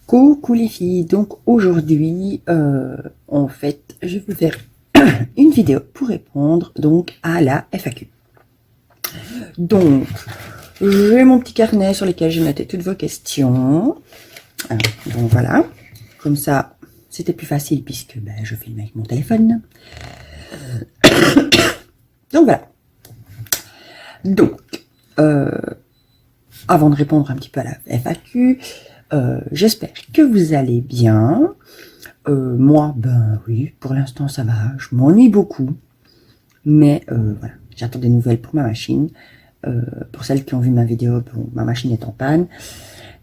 Coucou les filles, donc aujourd'hui, en fait, je vais faire une vidéo pour répondre donc à la FAQ. Donc, j'ai mon petit carnet sur lequel j'ai noté toutes vos questions. Donc voilà, comme ça, c'était plus facile puisque je filme avec mon téléphone. Donc voilà. Donc, avant de répondre un petit peu à la FAQ, j'espère que vous allez bien. Moi, oui, pour l'instant ça va. Je m'ennuie beaucoup. Mais voilà, j'attends des nouvelles pour ma machine. Pour celles qui ont vu ma vidéo, bon, ma machine est en panne.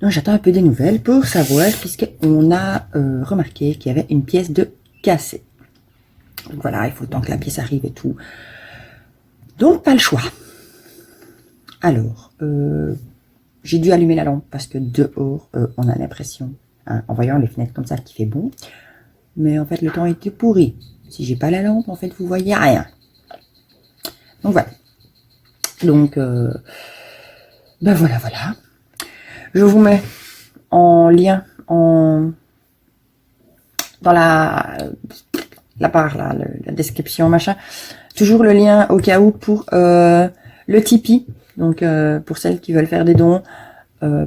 Donc j'attends un peu des nouvelles pour savoir, puisqu'on a remarqué qu'il y avait une pièce de cassée. Donc voilà, il faut le temps que la pièce arrive et tout. Donc pas le choix. Alors, j'ai dû allumer la lampe parce que dehors, on a l'impression, en voyant les fenêtres comme ça, qu'il fait bon. Mais en fait, le temps était pourri. Si j'ai pas la lampe, en fait, vous voyez rien. Donc voilà. Donc, voilà. Je vous mets en lien dans la barre là, la description machin. Toujours le lien au cas où pour le Tipeee. Donc pour celles qui veulent faire des dons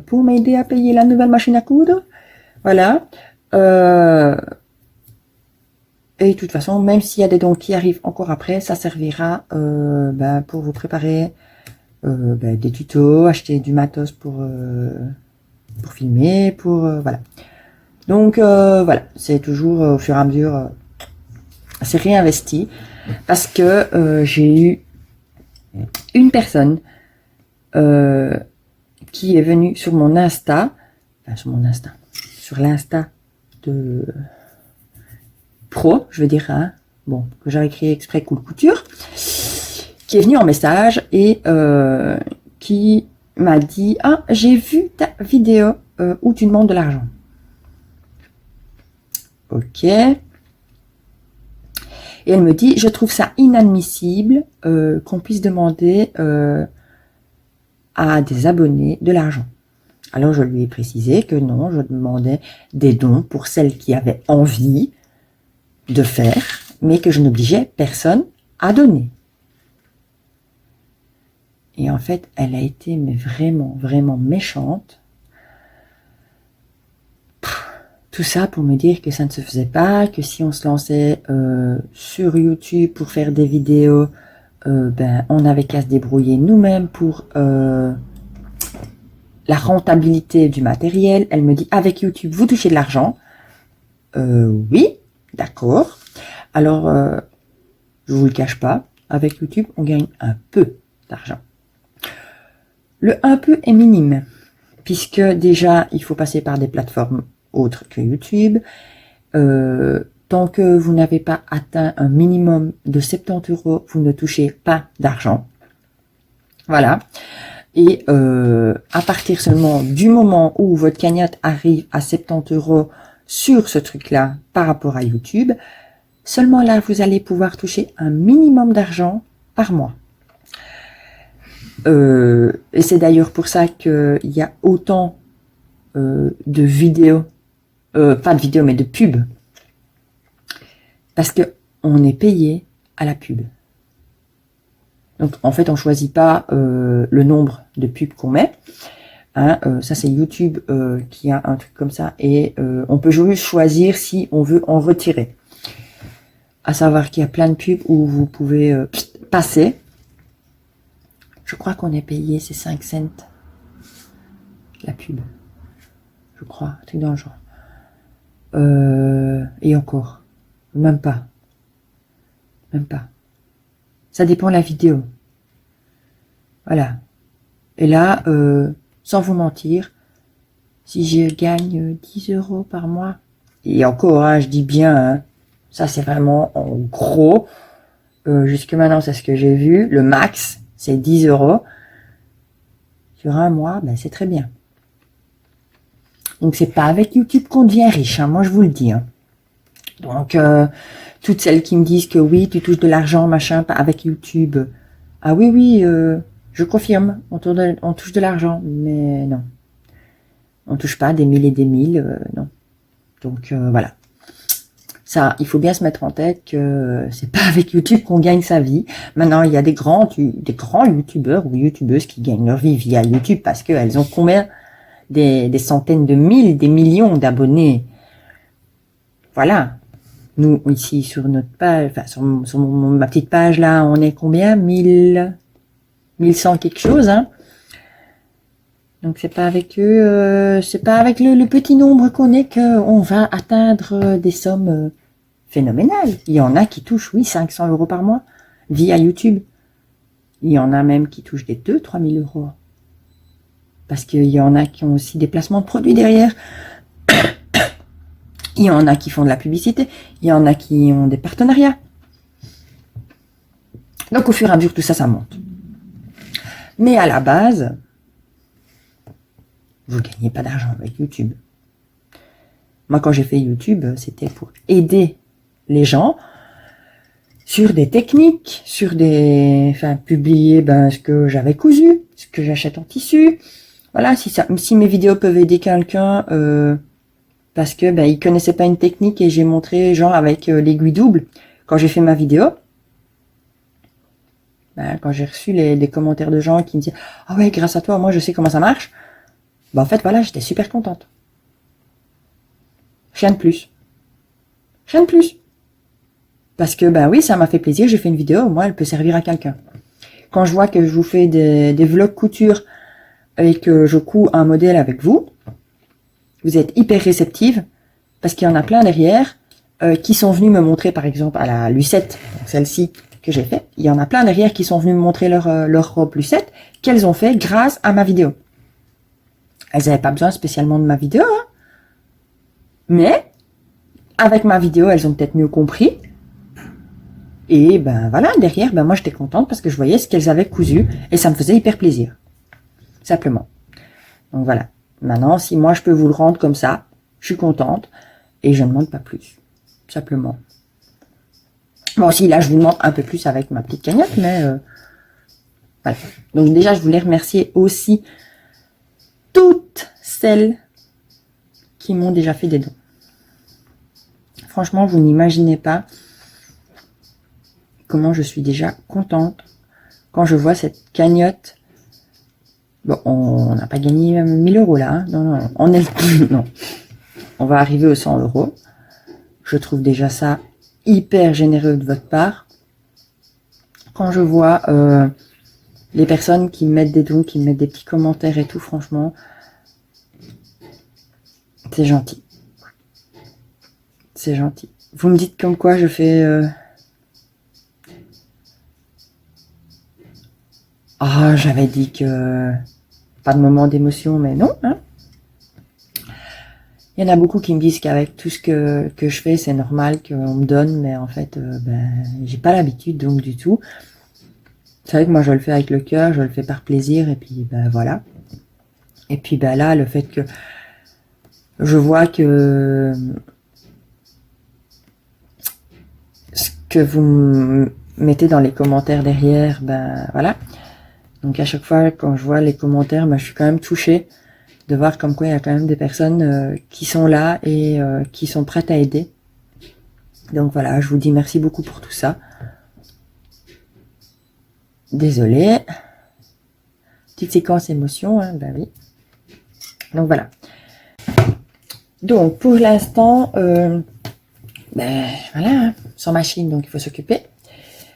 pour m'aider à payer la nouvelle machine à coudre. Voilà. Et de toute façon, même s'il y a des dons qui arrivent encore après, ça servira pour vous préparer des tutos, acheter du matos pour filmer, voilà. Donc voilà, c'est toujours au fur et à mesure, c'est réinvesti parce que j'ai eu une personne qui est venue sur mon Insta, sur l'Insta de pro, je veux dire, hein, bon, que j'avais créé exprès Cool Couture, qui est venu en message et qui m'a dit: ah, j'ai vu ta vidéo où tu demandes de l'argent. Ok. Et elle me dit: je trouve ça inadmissible qu'on puisse demander à des abonnés de l'argent. Alors je lui ai précisé que non, je demandais des dons pour celles qui avaient envie de faire, mais que je n'obligeais personne à donner. Et en fait, elle a été mais vraiment méchante. Tout ça pour me dire que ça ne se faisait pas, que si on se lançait sur YouTube pour faire des vidéos, on avait qu'à se débrouiller nous-mêmes pour la rentabilité du matériel. Elle me dit: avec YouTube, vous touchez de l'argent. Oui, d'accord. Alors, je vous le cache pas, avec YouTube, on gagne un peu d'argent. Le un peu est minime, puisque déjà, il faut passer par des plateformes autres que YouTube. Tant que vous n'avez pas atteint un minimum de 70 €, vous ne touchez pas d'argent. Voilà. Et à partir seulement du moment où votre cagnotte arrive à 70 € sur ce truc-là par rapport à YouTube, seulement là, vous allez pouvoir toucher un minimum d'argent par mois. Et c'est d'ailleurs pour ça qu'il y a autant de vidéos, pas de vidéos, mais de pubs. Parce que on est payé à la pub. Donc en fait, on choisit pas le nombre de pubs qu'on met. Hein, ça c'est YouTube qui a un truc comme ça, et on peut juste choisir si on veut en retirer. À savoir qu'il y a plein de pubs où vous pouvez passer. Je crois qu'on est payé, c'est 5 cents la pub. Je crois, un truc dans le genre. Et encore, même pas. Ça dépend de la vidéo. Voilà. Et là, sans vous mentir, si je gagne 10 € par mois, et encore, hein, je dis bien, hein, ça c'est vraiment en gros, jusque maintenant c'est ce que j'ai vu, le max c'est 10 € sur un mois, c'est très bien. Donc c'est pas avec YouTube qu'on devient riche, hein, moi je vous le dis. Hein. Donc toutes celles qui me disent que oui, tu touches de l'argent, machin, pas avec YouTube. Ah oui, je confirme, on touche de l'argent, mais non. On touche pas des mille et des mille, non. Donc voilà. Ça, il faut bien se mettre en tête que c'est pas avec YouTube qu'on gagne sa vie. Maintenant, il y a des grands youtubeurs ou youtubeuses qui gagnent leur vie via YouTube parce qu'elles ont combien des centaines de mille, des millions d'abonnés. Voilà. Nous, ici, sur notre page, enfin, sur ma petite page, là, on est combien? 1100 quelque chose, hein. Donc, c'est pas avec eux, c'est pas avec le petit nombre qu'on est qu'on va atteindre des sommes phénoménales. Il y en a qui touchent, oui, 500 € par mois via YouTube. Il y en a même qui touchent des 2-3 000 €. Parce qu'il y en a qui ont aussi des placements de produits derrière. Il y en a qui font de la publicité. Il y en a qui ont des partenariats. Donc, au fur et à mesure, tout ça, ça monte. Mais à la base, vous ne gagnez pas d'argent avec YouTube. Moi, quand j'ai fait YouTube, c'était pour aider les gens sur des techniques, sur des... Enfin, publier ce que j'avais cousu, ce que j'achète en tissu. Voilà, si mes vidéos peuvent aider quelqu'un parce que il connaissait pas une technique et j'ai montré genre avec l'aiguille double quand j'ai fait ma vidéo. Quand j'ai reçu les commentaires de gens qui me disaient « Ah ouais, grâce à toi, moi je sais comment ça marche », en fait, voilà, j'étais super contente. Rien de plus. Rien de plus. Parce que, oui, ça m'a fait plaisir, j'ai fait une vidéo, moi, elle peut servir à quelqu'un. Quand je vois que je vous fais des vlogs couture et que je couds un modèle avec vous, vous êtes hyper réceptive, parce qu'il y en a plein derrière qui sont venus me montrer, par exemple, à la Lucette, celle-ci que j'ai fait, il y en a plein derrière qui sont venus me montrer leur robe Lucette, qu'elles ont fait grâce à ma vidéo. Elles n'avaient pas besoin spécialement de ma vidéo, hein. Mais avec ma vidéo, elles ont peut-être mieux compris. Et voilà, derrière, moi j'étais contente parce que je voyais ce qu'elles avaient cousu et ça me faisait hyper plaisir. Simplement. Donc voilà. Maintenant, si moi je peux vous le rendre comme ça, je suis contente et je ne demande pas plus. Simplement. Bon, si là je vous demande un peu plus avec ma petite cagnotte, mais voilà. Donc déjà, je voulais remercier aussi toutes celles qui m'ont déjà fait des dons. Franchement, vous n'imaginez pas comment je suis déjà contente quand je vois cette cagnotte. Bon, on n'a pas gagné 1000 € là, hein. Non, on est non. On va arriver aux 100 €. Je trouve déjà ça hyper généreux de votre part. Quand je vois les personnes qui me mettent des dons, qui me mettent des petits commentaires et tout, franchement, c'est gentil. C'est gentil. Vous me dites comme quoi je fais... Ah, j'avais dit que... Pas de moment d'émotion, mais non, hein. Il y en a beaucoup qui me disent qu'avec tout ce que je fais, c'est normal qu'on me donne, mais en fait, j'ai pas l'habitude, donc du tout. C'est vrai que moi, je le fais avec le cœur, je le fais par plaisir, et puis, voilà. Et puis, là, le fait que je vois que ce que vous mettez dans les commentaires derrière, voilà. Donc, à chaque fois, quand je vois les commentaires, je suis quand même touchée de voir comme quoi il y a quand même des personnes qui sont là et qui sont prêtes à aider. Donc voilà, je vous dis merci beaucoup pour tout ça. Désolée. Petite séquence émotion, hein, oui. Donc voilà. Donc pour l'instant, voilà, hein, sans machine, donc il faut s'occuper.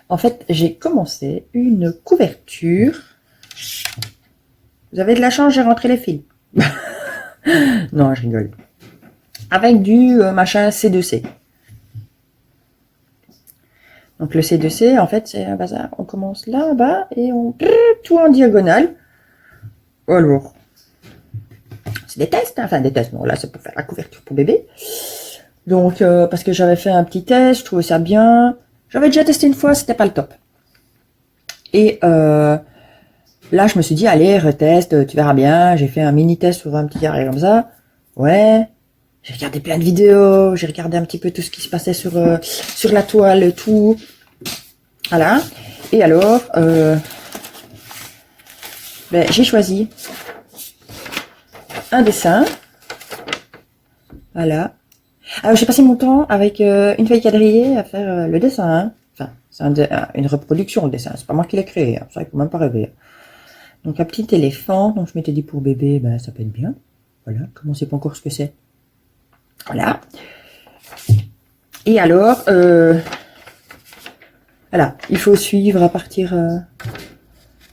En fait, j'ai commencé une couverture. Vous avez de la chance, j'ai rentré les fils. Non, je rigole. Avec du machin C2C. Donc le C2C, en fait, c'est un bazar. On commence là-bas et on... tout en diagonale. Alors, c'est des tests, hein. Enfin des tests. Non, là, c'est pour faire la couverture pour bébé. Donc, parce que j'avais fait un petit test, je trouvais ça bien. J'avais déjà testé une fois, c'était pas le top. Et là, je me suis dit, allez, reteste, tu verras bien. J'ai fait un mini test sur un petit carré comme ça. Ouais. J'ai regardé plein de vidéos. J'ai regardé un petit peu tout ce qui se passait sur la toile et tout. Voilà. Et alors, j'ai choisi un dessin Voilà. Alors, j'ai passé mon temps avec une feuille quadrillée à faire le dessin. Hein. Enfin, c'est une reproduction, le dessin. C'est pas moi qui l'ai créé. Hein. Ça, il faut même pas rêver. Donc, un petit éléphant. Donc, je m'étais dit pour bébé, ben, ça peut être bien. Voilà. Comme on sait pas encore ce que c'est. Voilà. Et alors, voilà. Il faut suivre à partir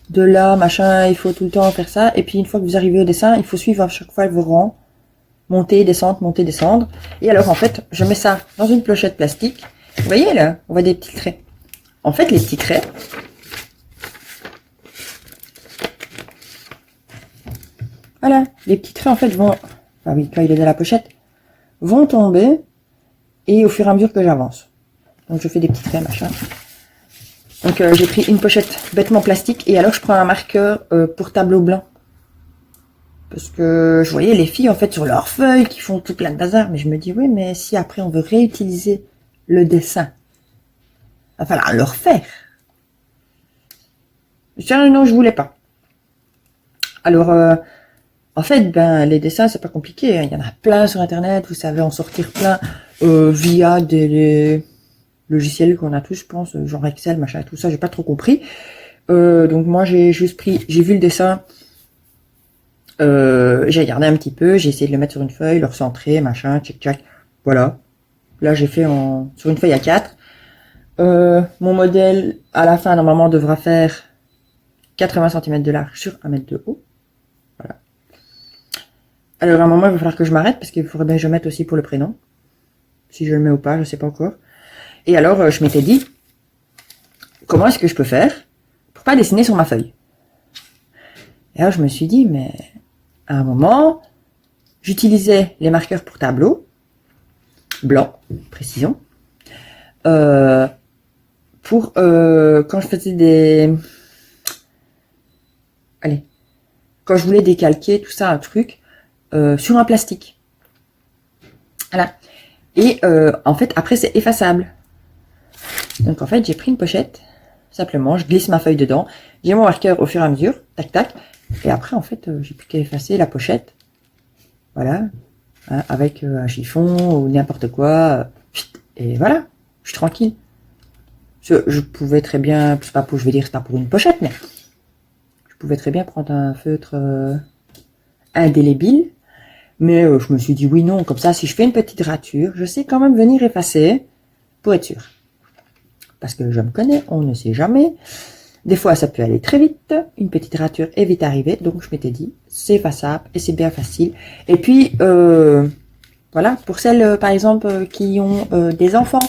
de là, machin. Il faut tout le temps faire ça. Et puis, une fois que vous arrivez au dessin, il faut suivre à chaque fois vos rangs. Monter, descendre, monter, descendre. Et alors, en fait, je mets ça dans une pochette plastique. Vous voyez, là, on voit des petits traits. En fait, les petits traits, voilà, les petits traits, en fait, vont, ah oui, quand il est dans la pochette, vont tomber, et au fur et à mesure que j'avance. Donc, je fais des petits traits, machin. Donc, j'ai pris une pochette bêtement plastique, et alors, je prends un marqueur pour tableau blanc. Parce que je voyais les filles, en fait, sur leurs feuilles, qui font tout plein de bazar. Mais je me dis, oui, mais si après, on veut réutiliser le dessin, il va falloir le refaire. Non, je voulais pas. Alors, en fait, ben, les dessins, c'est pas compliqué. Hein. Il y en a plein sur Internet. Vous savez en sortir plein via des logiciels qu'on a tous, je pense, genre Excel, machin, tout ça. J'ai pas trop compris. Donc, moi, j'ai juste pris, j'ai vu le dessin. J'ai regardé un petit peu, j'ai essayé de le mettre sur une feuille, le recentrer, machin, tchic tchac, voilà. Là, j'ai fait sur une feuille A4. Mon modèle, à la fin, normalement, devra faire 80 cm de large sur 1 mètre de haut. Voilà. Alors, à un moment, il va falloir que je m'arrête, parce qu'il faudrait bien que je mette aussi pour le prénom. Si je le mets ou pas, je sais pas encore. Et alors, je m'étais dit, comment est-ce que je peux faire pour pas dessiner sur ma feuille? Et alors, je me suis dit, mais à un moment, j'utilisais les marqueurs pour tableau, blanc, précision, pour quand je faisais quand je voulais décalquer tout ça, un truc, sur un plastique. Voilà. Et en fait, après, c'est effaçable. Donc en fait, j'ai pris une pochette, simplement, je glisse ma feuille dedans, j'ai mon marqueur au fur et à mesure, tac tac, et après, en fait, j'ai plus qu'à effacer la pochette. Voilà. Hein, avec un chiffon ou n'importe quoi. Et voilà. Je suis tranquille. Je pouvais très bien, c'est pas pour une pochette, mais je pouvais très bien prendre un feutre indélébile. Mais je me suis dit oui, non, comme ça, si je fais une petite rature, je sais quand même venir effacer pour être sûr. Parce que je me connais, on ne sait jamais. Des fois, ça peut aller très vite. Une petite rature est vite arrivée. Donc, je m'étais dit, c'est effaçable et c'est bien facile. Et puis, voilà, pour celles, par exemple, qui ont des enfants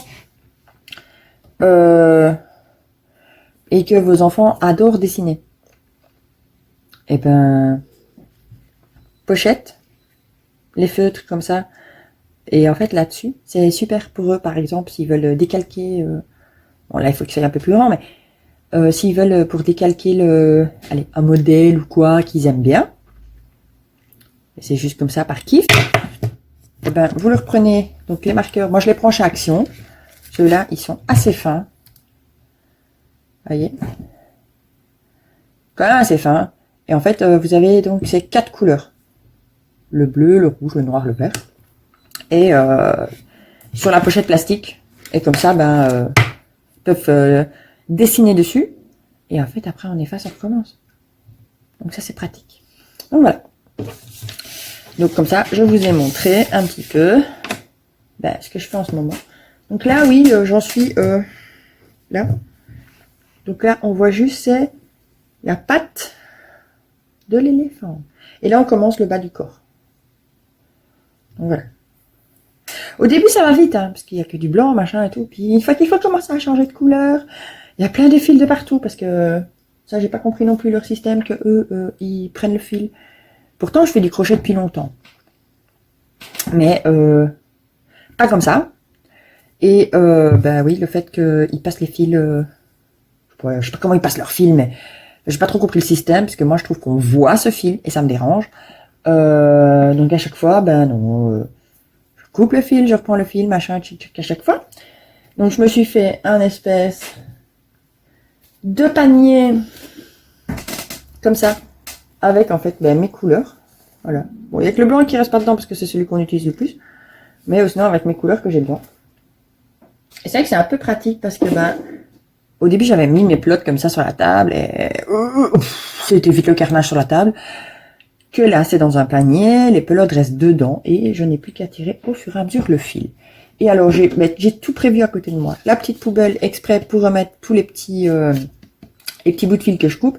et que vos enfants adorent dessiner. Et ben, pochette, les feutres comme ça. Et en fait, là-dessus, c'est super pour eux, par exemple, s'ils veulent décalquer... bon, là, il faut que ça aille un peu plus grand, mais s'ils veulent pour décalquer un modèle ou quoi qu'ils aiment bien, c'est juste comme ça par kiff, et ben vous le reprenez, donc les marqueurs, moi je les prends chez Action, ceux-là ils sont assez fins, voyez, quand même assez fins, et en fait vous avez donc ces 4 couleurs, le bleu, le rouge, le noir, le vert, et sur la pochette plastique, et comme ça ben ils peuvent dessiner dessus, et en fait après on efface, on recommence. Donc ça c'est pratique. Donc voilà. Donc comme ça, je vous ai montré un petit peu ce que je fais en ce moment. Donc là, oui, j'en suis là. Donc là, on voit juste c'est la patte de l'éléphant. Et là, on commence le bas du corps. Donc voilà. Au début, ça va vite, hein, parce qu'il n'y a que du blanc, machin et tout. Puis il faut commencer à changer de couleur. Il y a plein de fils de partout, parce que ça, j'ai pas compris non plus leur système, que eux, ils prennent le fil. Pourtant, je fais du crochet depuis longtemps. Mais pas comme ça. Et ben oui, le fait qu'ils passent les fils... je sais pas comment ils passent leurs fils, mais j'ai pas trop compris le système, parce que moi, je trouve qu'on voit ce fil, et ça me dérange. Donc à chaque fois, ben non... je coupe le fil, je reprends le fil, machin, à chaque fois. Donc je me suis fait un espèce de panier comme ça, avec en fait mes couleurs. Voilà. Bon, il y a que le blanc qui reste pas dedans parce que c'est celui qu'on utilise le plus. Mais sinon avec mes couleurs que j'ai bien. Et c'est vrai que c'est un peu pratique parce que au début j'avais mis mes plots comme ça sur la table et c'était vite le carnage sur la table. Que là c'est dans un panier, les pelotes restent dedans et je n'ai plus qu'à tirer au fur et à mesure le fil. Et alors j'ai tout prévu à côté de moi. La petite poubelle exprès pour remettre tous les petits bouts de fil que je coupe.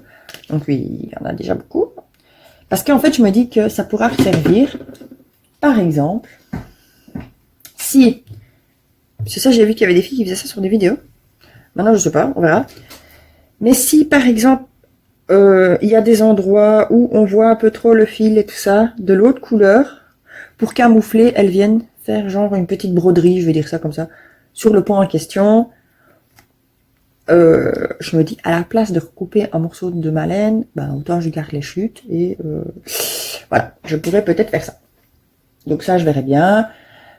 Donc oui, il y en a déjà beaucoup. Parce qu'en fait je me dis que ça pourra servir, par exemple, si... C'est ça, j'ai vu qu'il y avait des filles qui faisaient ça sur des vidéos. Maintenant je sais pas, on verra. Mais si par exemple il y a des endroits où on voit un peu trop le fil et tout ça, de l'autre couleur, pour camoufler, elles viennent faire genre une petite broderie, je vais dire ça comme ça, sur le point en question. Je me dis, à la place de recouper un morceau de ma laine, autant je garde les chutes, et voilà, je pourrais peut-être faire ça. Donc ça, je verrai bien.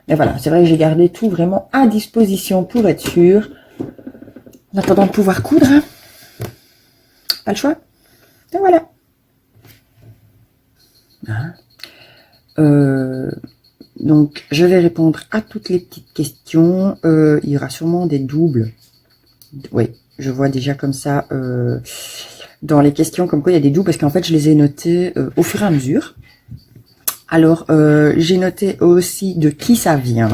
Mais voilà, c'est vrai que j'ai gardé tout vraiment à disposition pour être sûr. En attendant de pouvoir coudre, hein. Pas le choix. Et voilà. Donc, je vais répondre à toutes les petites questions. Il y aura sûrement des doubles. Oui, je vois déjà comme ça dans les questions comme quoi il y a des doubles parce qu'en fait, je les ai notées au fur et à mesure. Alors, j'ai noté aussi de qui ça vient.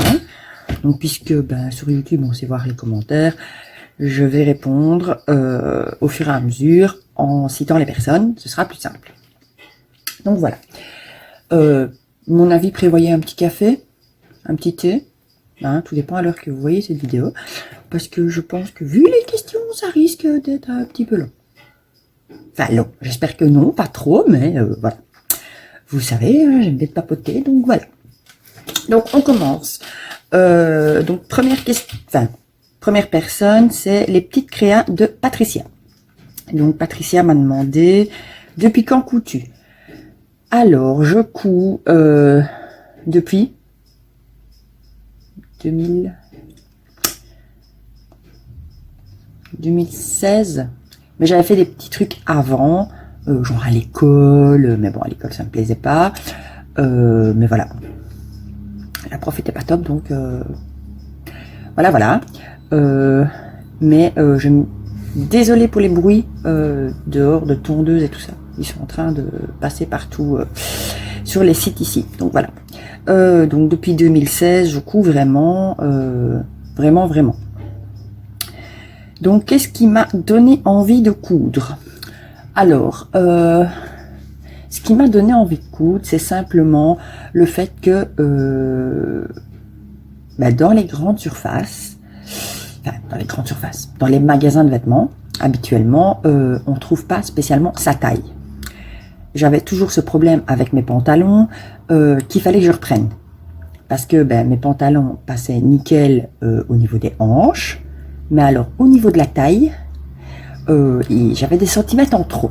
Donc, puisque sur YouTube, on sait voir les commentaires, je vais répondre au fur et à mesure en citant les personnes. Ce sera plus simple. Donc, voilà. Mon avis prévoyait un petit café, un petit thé. Hein, tout dépend à l'heure que vous voyez cette vidéo. Parce que je pense que vu les questions, ça risque d'être un petit peu long. Enfin, long. J'espère que non, pas trop, mais voilà. Vous savez, j'aime bien papoter, donc voilà. Donc, on commence. Donc, première question, première personne, c'est les petites créas de Patricia. Donc, Patricia m'a demandé, depuis quand couds-tu? Alors, je couds depuis 2016. Mais j'avais fait des petits trucs avant, genre à l'école, mais bon, à l'école, ça me plaisait pas. Mais voilà. La prof était pas top, donc voilà. Mais désolée pour les bruits dehors de tondeuses et tout ça. Ils sont en train de passer partout sur les sites ici. Donc voilà. Donc depuis 2016, je couds vraiment, vraiment. Donc qu'est-ce qui m'a donné envie de coudre? Alors, ce qui m'a donné envie de coudre, c'est simplement le fait que dans les grandes surfaces, dans les magasins de vêtements, habituellement, on trouve pas spécialement sa taille. J'avais toujours ce problème avec mes pantalons qu'il fallait que je reprenne. Parce que mes pantalons passaient nickel au niveau des hanches, mais alors au niveau de la taille, j'avais des centimètres en trop.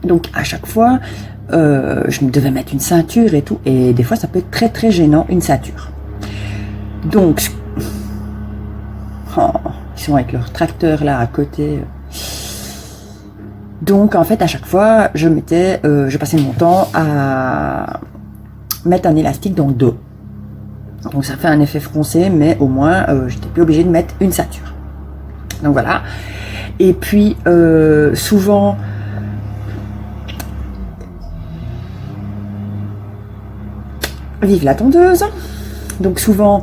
Donc à chaque fois, je me devais mettre une ceinture et tout, et des fois ça peut être très très gênant une ceinture. Donc, ils sont avec leur tracteur là à côté. Donc en fait à chaque fois je passais mon temps à mettre un élastique dans le dos. Donc ça fait un effet froncé, mais au moins j'étais plus obligée de mettre une ceinture. Donc voilà. Et puis souvent vive la tondeuse. Donc souvent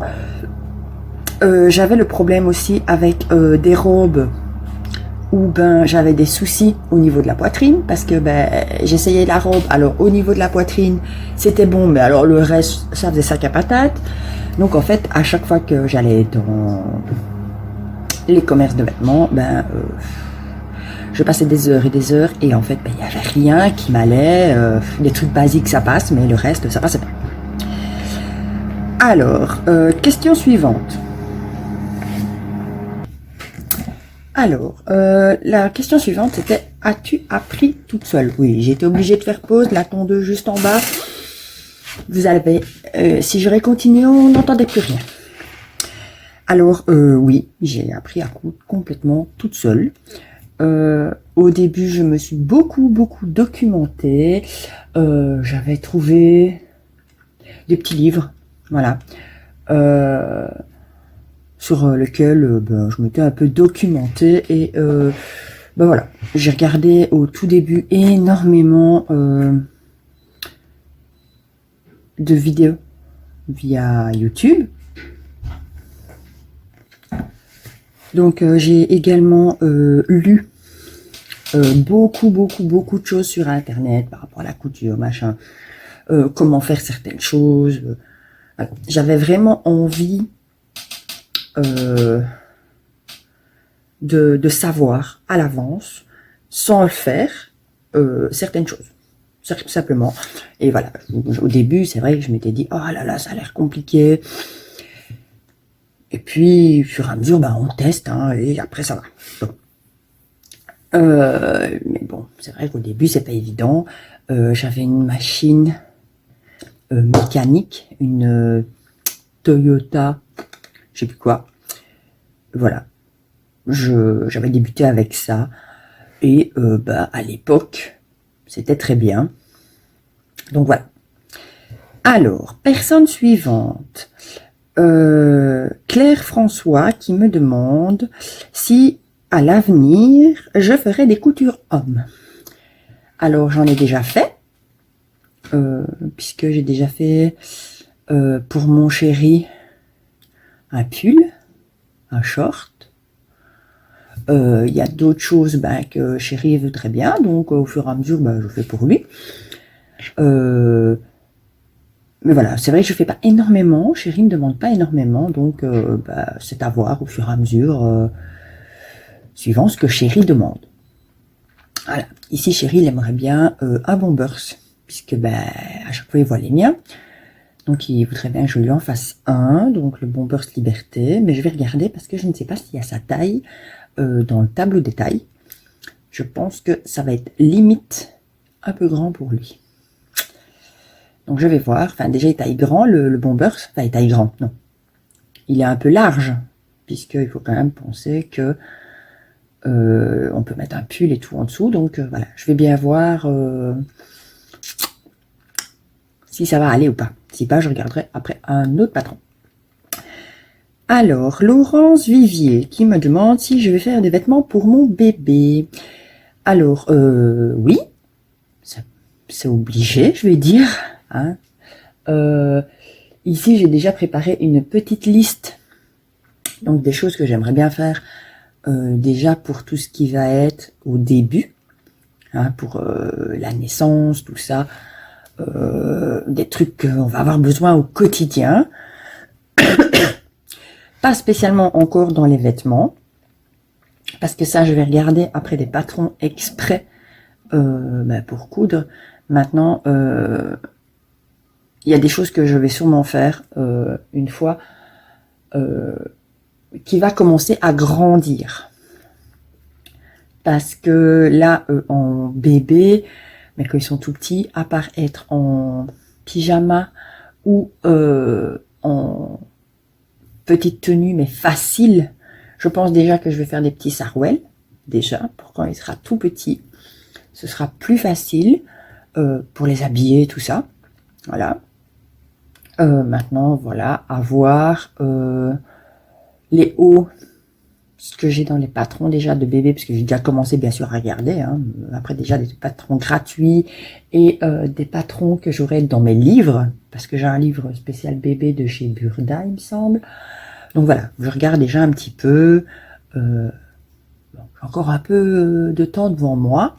j'avais le problème aussi avec des robes où j'avais des soucis au niveau de la poitrine parce que j'essayais la robe, alors au niveau de la poitrine c'était bon, mais alors le reste ça faisait sac à patates. Donc en fait à chaque fois que j'allais dans les commerces de vêtements, je passais des heures et des heures et en fait il n'y avait rien qui m'allait, des trucs basiques ça passe, mais le reste ça passait pas. Alors question suivante. Alors, la question suivante, c'était « As-tu appris toute seule ?» Oui, j'ai été obligée de faire pause, la tondeuse juste en bas. Vous avez... si j'aurais continué, on n'entendait plus rien. Alors, oui, j'ai appris à coudre complètement toute seule. Au début, je me suis beaucoup documentée. J'avais trouvé des petits livres, voilà. sur lequel ben, je m'étais un peu documentée et ben voilà, j'ai regardé au tout début énormément de vidéos via YouTube. Donc j'ai également lu beaucoup de choses sur internet par rapport à la couture, machin, comment faire certaines choses. Voilà. J'avais vraiment envie de savoir à l'avance, sans le faire, certaines choses. Simplement. Et voilà, au début, c'est vrai que je m'étais dit, oh là là, ça a l'air compliqué. Et puis, au fur et à mesure, ben, on teste, hein, et après, ça va. Bon. Mais bon, c'est vrai qu'au début, c'est pas évident. J'avais une machine mécanique, une Toyota, je sais plus quoi. Voilà. J'avais débuté avec ça. Et bah, à l'époque, c'était très bien. Donc voilà. Alors, personne suivante. Claire François qui me demande si à l'avenir je ferai des coutures hommes. Alors j'en ai déjà fait, puisque j'ai déjà fait pour mon chéri un pull, un short. Il y a d'autres choses ben, que chéri veut très bien, donc au fur et à mesure ben, je fais pour lui. Mais voilà, c'est vrai que je fais pas énormément, chéri me demande pas énormément, donc bah, c'est à voir au fur et à mesure, suivant ce que chéri demande. Voilà, ici chéri il aimerait bien un bombers, puisque ben, à chaque fois il voit les miens, donc il voudrait bien que je lui en fasse un, donc le bombers liberté, mais je vais regarder parce que je ne sais pas s'il y a sa taille dans le tableau des tailles. Je pense que ça va être limite un peu grand pour lui. Donc je vais voir, enfin déjà il taille grand, le bombers, enfin il taille grand, non. Il est un peu large, puisqu'il faut quand même penser que on peut mettre un pull et tout en dessous, donc voilà, je vais bien voir si ça va aller ou pas. Si pas, je regarderai après un autre patron. Alors, Laurence Vivier qui me demande si je vais faire des vêtements pour mon bébé. Alors, oui, c'est obligé, je vais dire. Hein. Ici, j'ai déjà préparé une petite liste, donc des choses que j'aimerais bien faire déjà pour tout ce qui va être au début, hein, pour la naissance, tout ça, des trucs qu'on va avoir besoin au quotidien, pas spécialement encore dans les vêtements, parce que ça, je vais regarder après des patrons exprès ben, pour coudre. Maintenant, il y a des choses que je vais sûrement faire une fois qui va commencer à grandir. Parce que là, en bébé, mais quand ils sont tout petits, à part être en pyjama ou en petite tenue, mais facile, je pense déjà que je vais faire des petits sarouels, déjà, pour quand il sera tout petit. Ce sera plus facile pour les habiller, tout ça. Voilà. Maintenant, voilà, à voir les hauts, ce que j'ai dans les patrons déjà de bébé, parce que j'ai déjà commencé bien sûr à regarder, hein. Après déjà des patrons gratuits et des patrons que j'aurai dans mes livres, parce que j'ai un livre spécial bébé de chez Burda, il me semble. Donc voilà, je regarde déjà un petit peu, j'ai encore un peu de temps devant moi,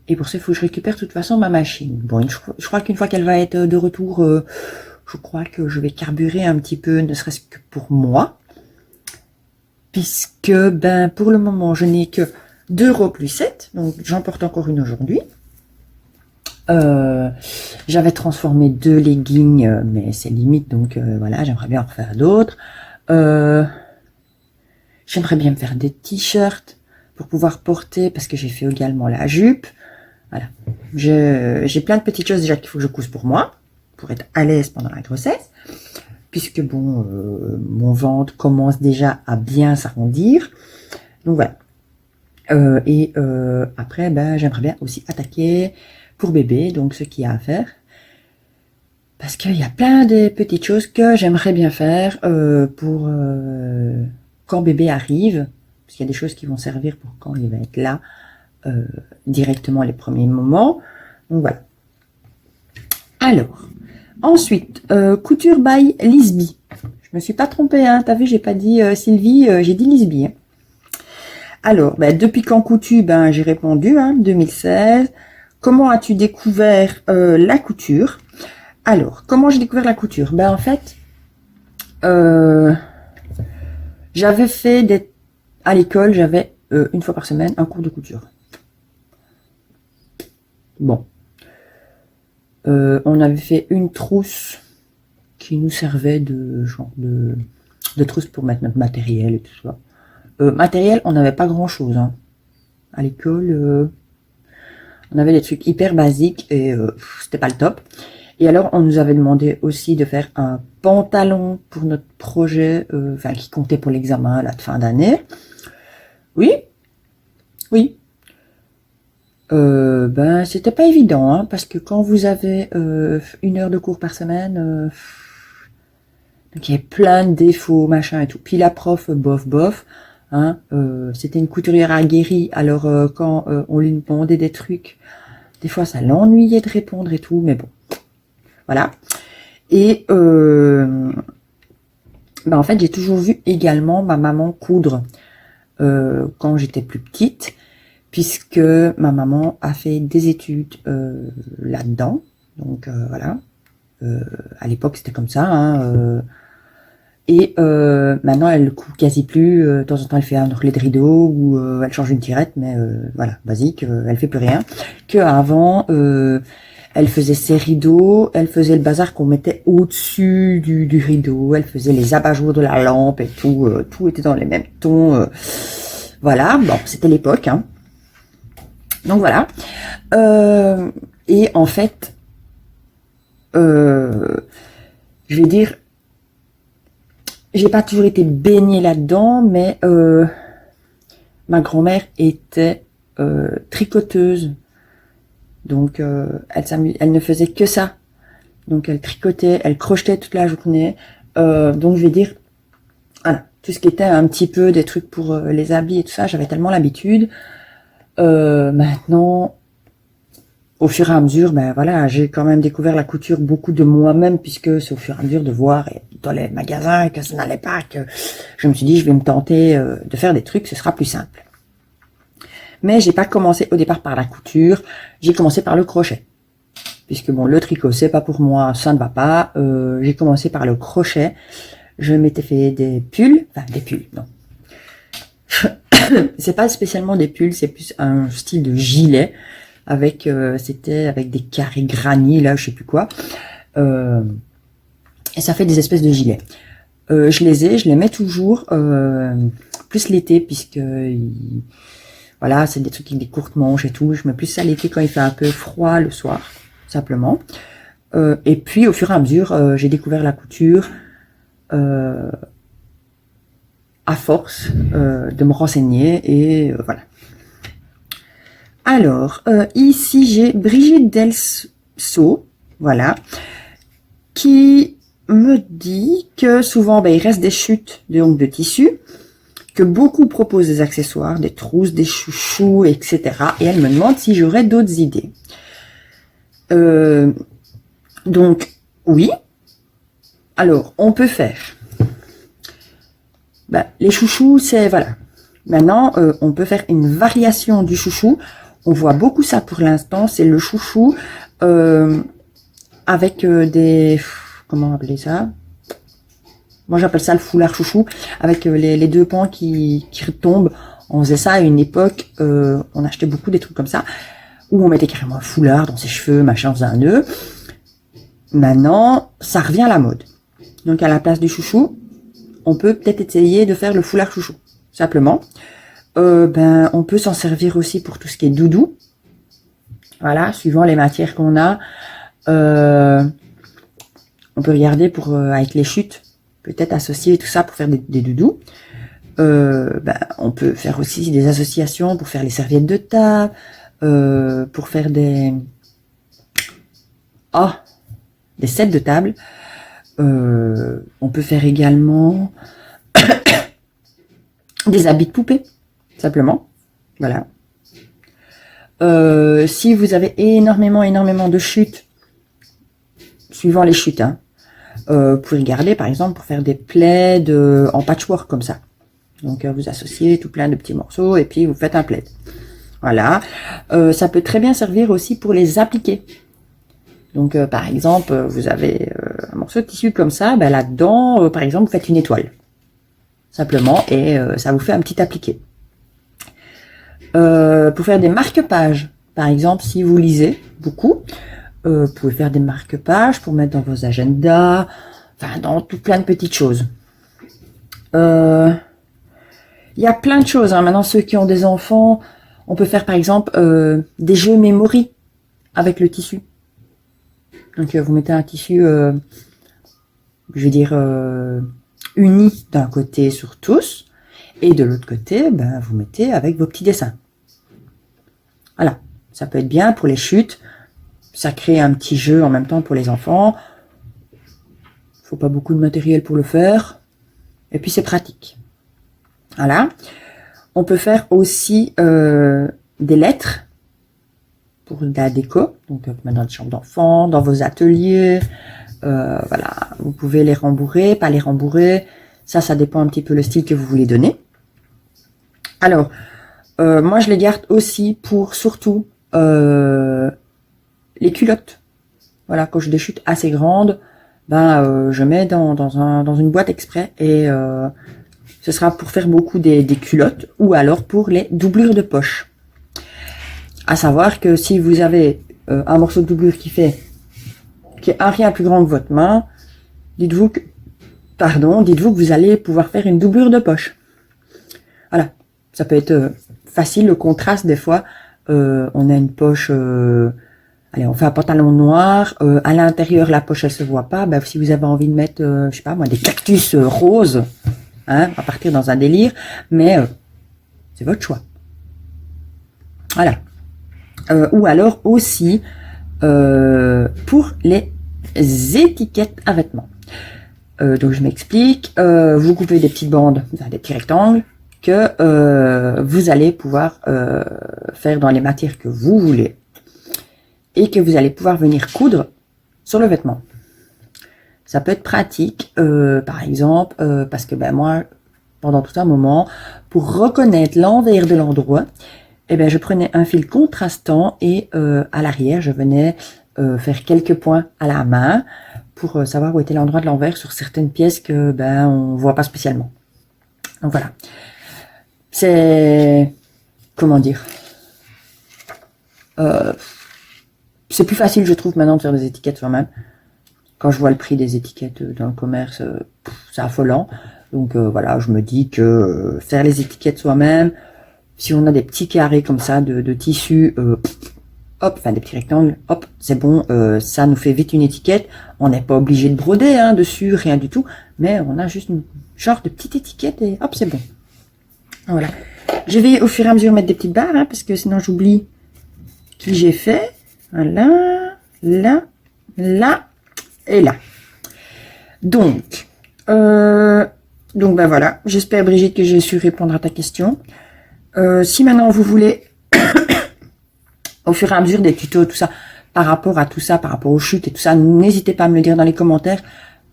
et pour ça il faut que je récupère de toute façon ma machine. Bon, je crois qu'une fois qu'elle va être de retour, je crois que je vais carburer un petit peu, ne serait-ce que pour moi, puisque ben pour le moment je n'ai que 2 robes Lucette, donc j'en porte encore une aujourd'hui. J'avais transformé 2 leggings, mais c'est limite, donc voilà, j'aimerais bien en refaire d'autres. J'aimerais bien me faire des t-shirts pour pouvoir porter, parce que j'ai fait également la jupe. Voilà, j'ai plein de petites choses déjà qu'il faut que je couse pour moi, pour être à l'aise pendant la grossesse, puisque bon, mon ventre commence déjà à bien s'arrondir. Donc voilà. Après, ben, j'aimerais bien aussi attaquer pour bébé, donc ce qu'il y a à faire. Parce qu'il y a plein de petites choses que j'aimerais bien faire pour quand bébé arrive. Parce qu'il y a des choses qui vont servir pour quand il va être là directement les premiers moments. Donc voilà. Alors, ensuite, couture by Lisby. Je me suis pas trompée, hein. T'as vu, j'ai pas dit Sylvie, j'ai dit Lisby. Hein. Alors, depuis quand coutu, j'ai répondu, 2016. Comment as-tu découvert la couture? Alors, comment j'ai découvert la couture? En fait, j'avais fait à l'école, j'avais une fois par semaine un cours de couture. Bon. On avait fait une trousse qui nous servait de genre de trousse pour mettre notre matériel et tout ça. Matériel, on n'avait pas grand chose. Hein. À l'école, on avait des trucs hyper basiques et c'était pas le top. Et alors, on nous avait demandé aussi de faire un pantalon pour notre projet, qui comptait pour l'examen là de fin d'année. Oui, oui. C'était pas évident, hein, parce que quand vous avez 1 heure de cours par semaine, donc il y avait plein de défauts, machin et tout. Puis la prof, bof. Hein, c'était une couturière aguerrie, alors quand on lui demandait des trucs, des fois ça l'ennuyait de répondre et tout, mais bon, voilà. Et en fait, j'ai toujours vu également ma maman coudre quand j'étais plus petite, puisque ma maman a fait des études là-dedans, donc voilà. À l'époque, c'était comme ça, hein. Et maintenant, elle coud quasi plus. De temps en temps, elle fait un relais de rideau ou elle change une tirette, mais voilà, basique. Elle fait plus rien. Que avant, elle faisait ses rideaux, elle faisait le bazar qu'on mettait au-dessus du rideau, elle faisait les abat-jours de la lampe et tout. Tout était dans les mêmes tons. Voilà, bon, c'était l'époque. Hein. Donc voilà. Et en fait, je vais dire. J'ai pas toujours été baignée là-dedans, mais ma grand-mère était tricoteuse. Donc elle ne faisait que ça. Donc elle tricotait, elle crochetait toute la journée. Donc je vais dire, voilà, tout ce qui était un petit peu des trucs pour les habits et tout ça, j'avais tellement l'habitude. Maintenant, au fur et à mesure, voilà, j'ai quand même découvert la couture beaucoup de moi-même, puisque c'est au fur et à mesure de voir dans les magasins que ça n'allait pas, que je me suis dit, je vais me tenter de faire des trucs, ce sera plus simple. Mais j'ai pas commencé au départ par la couture, j'ai commencé par le crochet. Puisque bon, le tricot, c'est pas pour moi, ça ne va pas. J'ai commencé par le crochet. Je m'étais fait des pulls, non. C'est pas spécialement des pulls, c'est plus un style de gilet. C'était avec des carrés granits, là, je sais plus quoi. Et ça fait des espèces de gilets. Je les mets toujours, plus l'été, puisque voilà, c'est des trucs avec des courtes manches et tout. Je mets plus ça l'été quand il fait un peu froid le soir, simplement. Et puis, au fur et à mesure, j'ai découvert la couture à force de me renseigner et voilà. Alors, ici, j'ai Brigitte Delso, voilà, qui me dit que souvent, il reste des chutes de tissu, que beaucoup proposent des accessoires, des trousses, des chouchous, etc. Et elle me demande si j'aurais d'autres idées. Donc, oui. Alors, on peut faire. Les chouchous, c'est, voilà. Maintenant, on peut faire une variation du chouchou. On voit beaucoup ça pour l'instant, c'est le chouchou avec des... Comment appeler ça? Moi, j'appelle ça le foulard chouchou, avec les deux pans qui retombent. On faisait ça à une époque, on achetait beaucoup des trucs comme ça, où on mettait carrément un foulard dans ses cheveux, machin, on faisait un nœud. Maintenant, ça revient à la mode. Donc, à la place du chouchou, on peut peut-être essayer de faire le foulard chouchou, simplement. On peut s'en servir aussi pour tout ce qui est doudou. Voilà, suivant les matières qu'on a. On peut regarder pour avec les chutes, peut-être associer tout ça pour faire des doudous. On peut faire aussi des associations pour faire les serviettes de table, pour faire des... des sets de table. On peut faire également des habits de poupée, simplement. Voilà. Si vous avez énormément de chutes, suivant les chutes, hein, vous pouvez regarder par exemple pour faire des plaids en patchwork comme ça. Donc vous associez tout plein de petits morceaux et puis vous faites un plaid. Voilà. Ça peut très bien servir aussi pour les appliquer. Donc par exemple, vous avez un morceau de tissu comme ça, ben, là-dedans, par exemple, vous faites une étoile. Simplement, et ça vous fait un petit appliqué. Pour faire des marque-pages, par exemple, si vous lisez beaucoup, vous pouvez faire des marque-pages pour mettre dans vos agendas, enfin dans tout plein de petites choses. Il y a plein de choses, hein. Maintenant, ceux qui ont des enfants, on peut faire par exemple des jeux memory avec le tissu. Donc vous mettez un tissu, je veux dire, uni d'un côté sur tous, et de l'autre côté, ben, vous mettez avec vos petits dessins. Voilà, ça peut être bien pour les chutes, ça crée un petit jeu en même temps pour les enfants. Faut pas beaucoup de matériel pour le faire, et puis c'est pratique. Voilà. On peut faire aussi des lettres pour de la déco, donc dans les chambres d'enfants, dans vos ateliers, voilà, vous pouvez les rembourrer, pas les rembourrer, ça dépend un petit peu le style que vous voulez donner. Alors, moi je les garde aussi pour surtout les culottes. Voilà, quand j'ai des chutes assez grandes, ben je mets dans une boîte exprès et ce sera pour faire beaucoup des culottes ou alors pour les doublures de poche. À savoir que si vous avez un morceau de doublure qui est un rien plus grand que votre main, dites-vous que vous allez pouvoir faire une doublure de poche. Voilà, ça peut être facile, le contraste des fois. On a une poche, allez, on fait un pantalon noir, à l'intérieur la poche elle se voit pas. Ben, si vous avez envie de mettre, je sais pas moi, des cactus roses, hein, à partir dans un délire, mais c'est votre choix. Voilà. Ou alors aussi pour les étiquettes à vêtements. Donc je m'explique, vous coupez des petites bandes, des petits rectangles que vous allez pouvoir faire dans les matières que vous voulez et que vous allez pouvoir venir coudre sur le vêtement. Ça peut être pratique, par exemple, parce que ben moi, pendant tout un moment, pour reconnaître l'envers de l'endroit, eh ben je prenais un fil contrastant et à l'arrière, je venais faire quelques points à la main pour savoir où était l'endroit de l'envers sur certaines pièces que ben on voit pas spécialement. Donc voilà. C'est comment dire, c'est plus facile je trouve maintenant de faire des étiquettes soi-même. Quand je vois le prix des étiquettes dans le commerce, c'est affolant. Donc voilà, je me dis que faire les étiquettes soi-même, si on a des petits carrés comme ça de tissu, hop, enfin des petits rectangles, hop, c'est bon, ça nous fait vite une étiquette. On n'est pas obligé de broder hein, dessus, rien du tout, mais on a juste une genre de petite étiquette et hop, c'est bon. Voilà. Je vais au fur et à mesure mettre des petites barres, hein, parce que sinon j'oublie qui j'ai fait. Voilà, là, là et là. Donc ben voilà. J'espère Brigitte que j'ai su répondre à ta question. Si maintenant vous voulez au fur et à mesure des tutos, tout ça, par rapport à tout ça, par rapport aux chutes et tout ça, n'hésitez pas à me le dire dans les commentaires.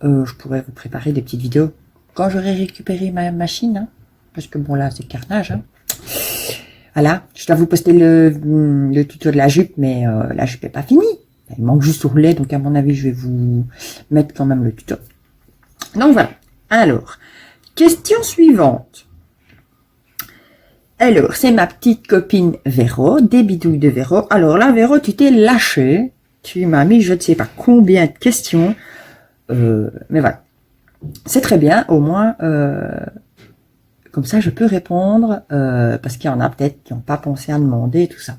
Je pourrais vous préparer des petites vidéos quand j'aurai récupéré ma machine, hein, parce que bon là c'est carnage. Hein. Voilà, je dois vous poster le tuto de la jupe, mais la jupe n'est pas finie. Il manque juste au roulet, donc à mon avis je vais vous mettre quand même le tuto. Donc voilà. Alors, question suivante. Alors, c'est ma petite copine Véro, des bidouilles de Véro. Alors là, Véro, tu t'es lâché. Tu m'as mis je ne sais pas combien de questions. Mais voilà. C'est très bien, au moins, comme ça je peux répondre, parce qu'il y en a peut-être qui n'ont pas pensé à demander tout ça.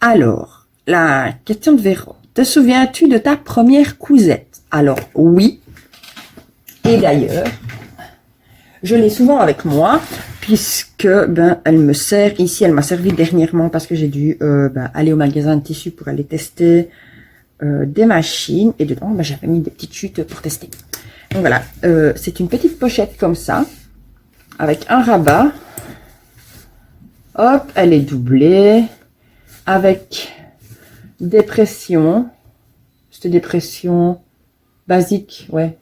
Alors, la question de Véro. Te souviens-tu de ta première cousette? Alors, oui. Et d'ailleurs, je l'ai souvent avec moi, puisque ben elle me sert ici, elle m'a servi dernièrement parce que j'ai dû aller au magasin de tissus pour aller tester des machines. Et dedans, ben, j'avais mis des petites chutes pour tester. Donc voilà, c'est une petite pochette comme ça, avec un rabat. Hop, elle est doublée, avec des pressions. C'était des pressions basiques, ouais,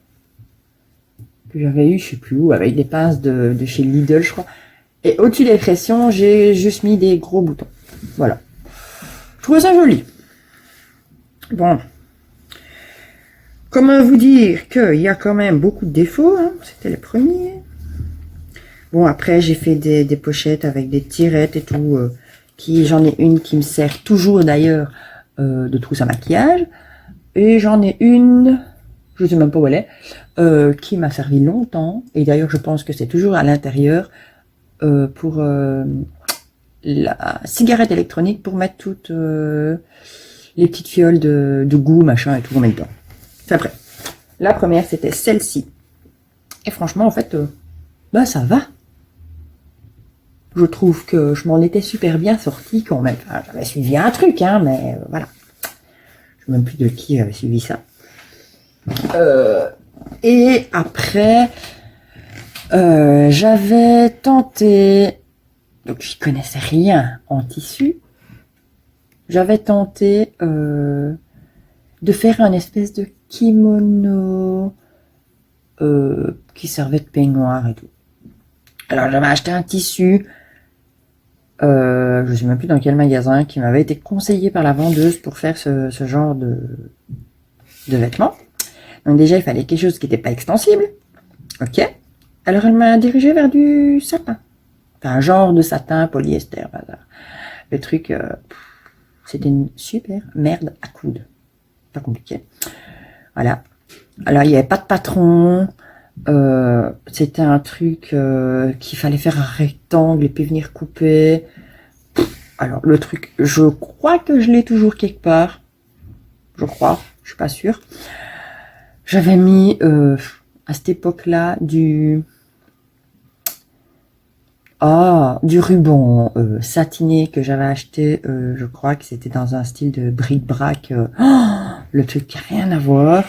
que j'avais eu, je sais plus où, avec des pinces de chez Lidl, je crois. Et au-dessus des pressions, j'ai juste mis des gros boutons. Voilà. Je trouvais ça joli. Bon. Comment vous dire qu'il y a quand même beaucoup de défauts, hein. C'était le premier. Bon, après, j'ai fait des pochettes avec des tirettes et tout. J'en ai une qui me sert toujours d'ailleurs de trousse à maquillage. Et j'en ai une, je sais même pas où elle est, qui m'a servi longtemps. Et d'ailleurs, je pense que c'est toujours à l'intérieur pour la cigarette électronique, pour mettre toutes les petites fioles de goût, machin et tout, on met dedans. Enfin bref. La première, c'était celle-ci. Et franchement, en fait, bah ça va. Je trouve que je m'en étais super bien sortie quand même. Enfin, j'avais suivi un truc, hein, mais voilà. Je ne sais même plus de qui j'avais suivi ça. Et après, j'avais tenté, donc j'y connaissais rien en tissu, j'avais tenté de faire un espèce de kimono qui servait de peignoir et tout. Alors j'avais acheté un tissu, je ne sais même plus dans quel magasin, qui m'avait été conseillé par la vendeuse pour faire ce genre de vêtements. Donc déjà, il fallait quelque chose qui n'était pas extensible. Ok. Alors elle m'a dirigé vers du satin. Enfin, un genre de satin polyester. Bazar. Le truc, c'était une super merde à coudre. Pas compliqué. Voilà. Alors, il n'y avait pas de patron. C'était un truc qu'il fallait faire un rectangle et puis venir couper. Alors, le truc, je crois que je l'ai toujours quelque part. Je crois, je suis pas sûre. J'avais mis à cette époque-là du ruban satiné que j'avais acheté. Je crois que c'était dans un style de bric-brac. Le truc qui n'a rien à voir,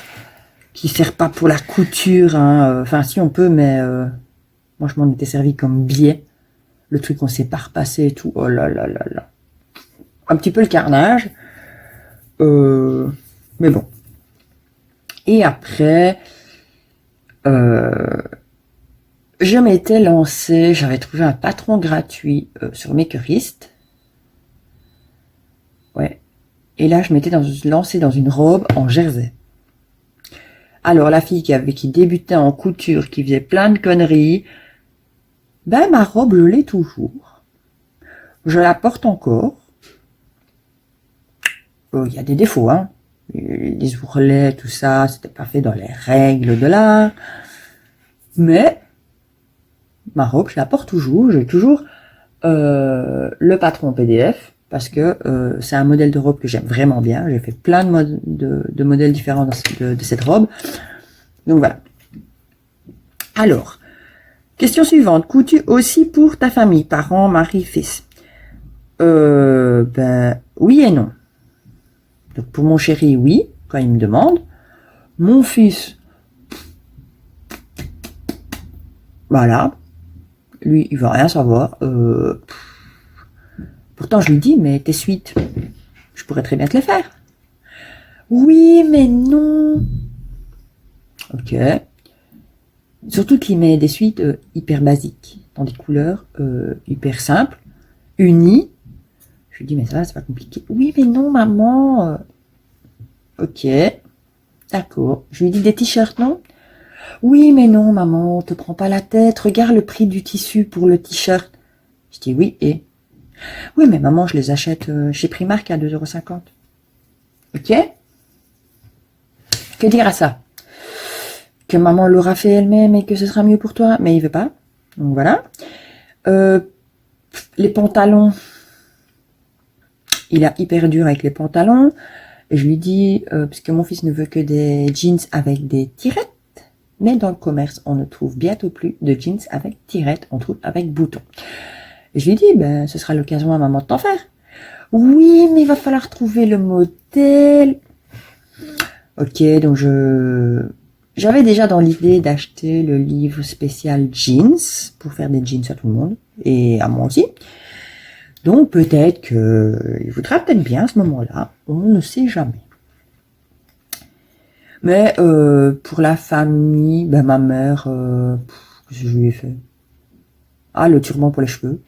qui sert pas pour la couture. Hein. Enfin, si on peut, mais moi je m'en étais servi comme biais. Le truc on sait pas repasser et tout. Oh là là là là. Un petit peu le carnage. Mais bon. Et après, je m'étais lancée, j'avais trouvé un patron gratuit sur Makerist. Ouais. Et là, je m'étais lancée dans une robe en jersey. Alors, la fille qui débutait en couture, qui faisait plein de conneries, ben, ma robe, je l'ai toujours. Je la porte encore. Il y a des défauts, hein. Les ourlets, tout ça, c'était pas fait dans les règles de l'art. Mais, ma robe, je la porte toujours. J'ai toujours le patron PDF, parce que c'est un modèle de robe que j'aime vraiment bien. J'ai fait plein de modèles différents de cette robe. Donc voilà. Alors, question suivante. Coutu aussi pour ta famille, parents, mari, fils? Ben, oui et non. Donc pour mon chéri, oui, quand il me demande. Mon fils, voilà. Lui, il veut rien savoir. Pourtant, je lui dis, mais tes suites, je pourrais très bien te les faire. Oui, mais non. Ok. Surtout qu'il met des suites hyper basiques, dans des couleurs hyper simples, unies. Je lui dis, mais ça, c'est pas compliqué. Oui, mais non, maman. Ok. D'accord. Je lui dis des t-shirts, non? Oui, mais non, maman, te prends pas la tête. Regarde le prix du tissu pour le t-shirt. Je dis oui, et? Oui, mais maman, je les achète chez Primark à 2,50 €. Ok? Que dire à ça? Que maman l'aura fait elle-même et que ce sera mieux pour toi, mais il veut pas. Donc voilà. Les pantalons. Il a hyper dur avec les pantalons. Et je lui dis, parce que mon fils ne veut que des jeans avec des tirettes. Mais dans le commerce, on ne trouve bientôt plus de jeans avec tirettes. On trouve avec boutons. Et je lui dis, ben, ce sera l'occasion à maman de t'en faire. Oui, mais il va falloir trouver le modèle. Ok, donc j'avais déjà dans l'idée d'acheter le livre spécial jeans pour faire des jeans à tout le monde et à moi aussi. Donc peut-être que il voudra peut-être bien à ce moment-là, on ne sait jamais. Mais pour la famille, ben ma mère, qu'est-ce que je lui ai fait? Ah, le turban pour les cheveux.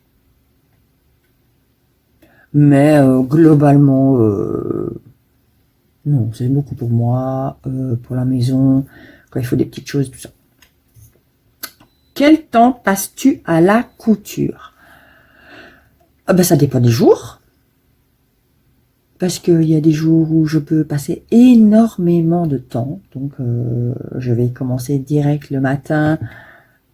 Mais globalement, non, c'est beaucoup pour moi, pour la maison, quand il faut des petites choses, tout ça. Quel temps passes-tu à la couture? Ah ben ça dépend des jours. Parce qu'il y a des jours où je peux passer énormément de temps. Donc je vais commencer direct le matin,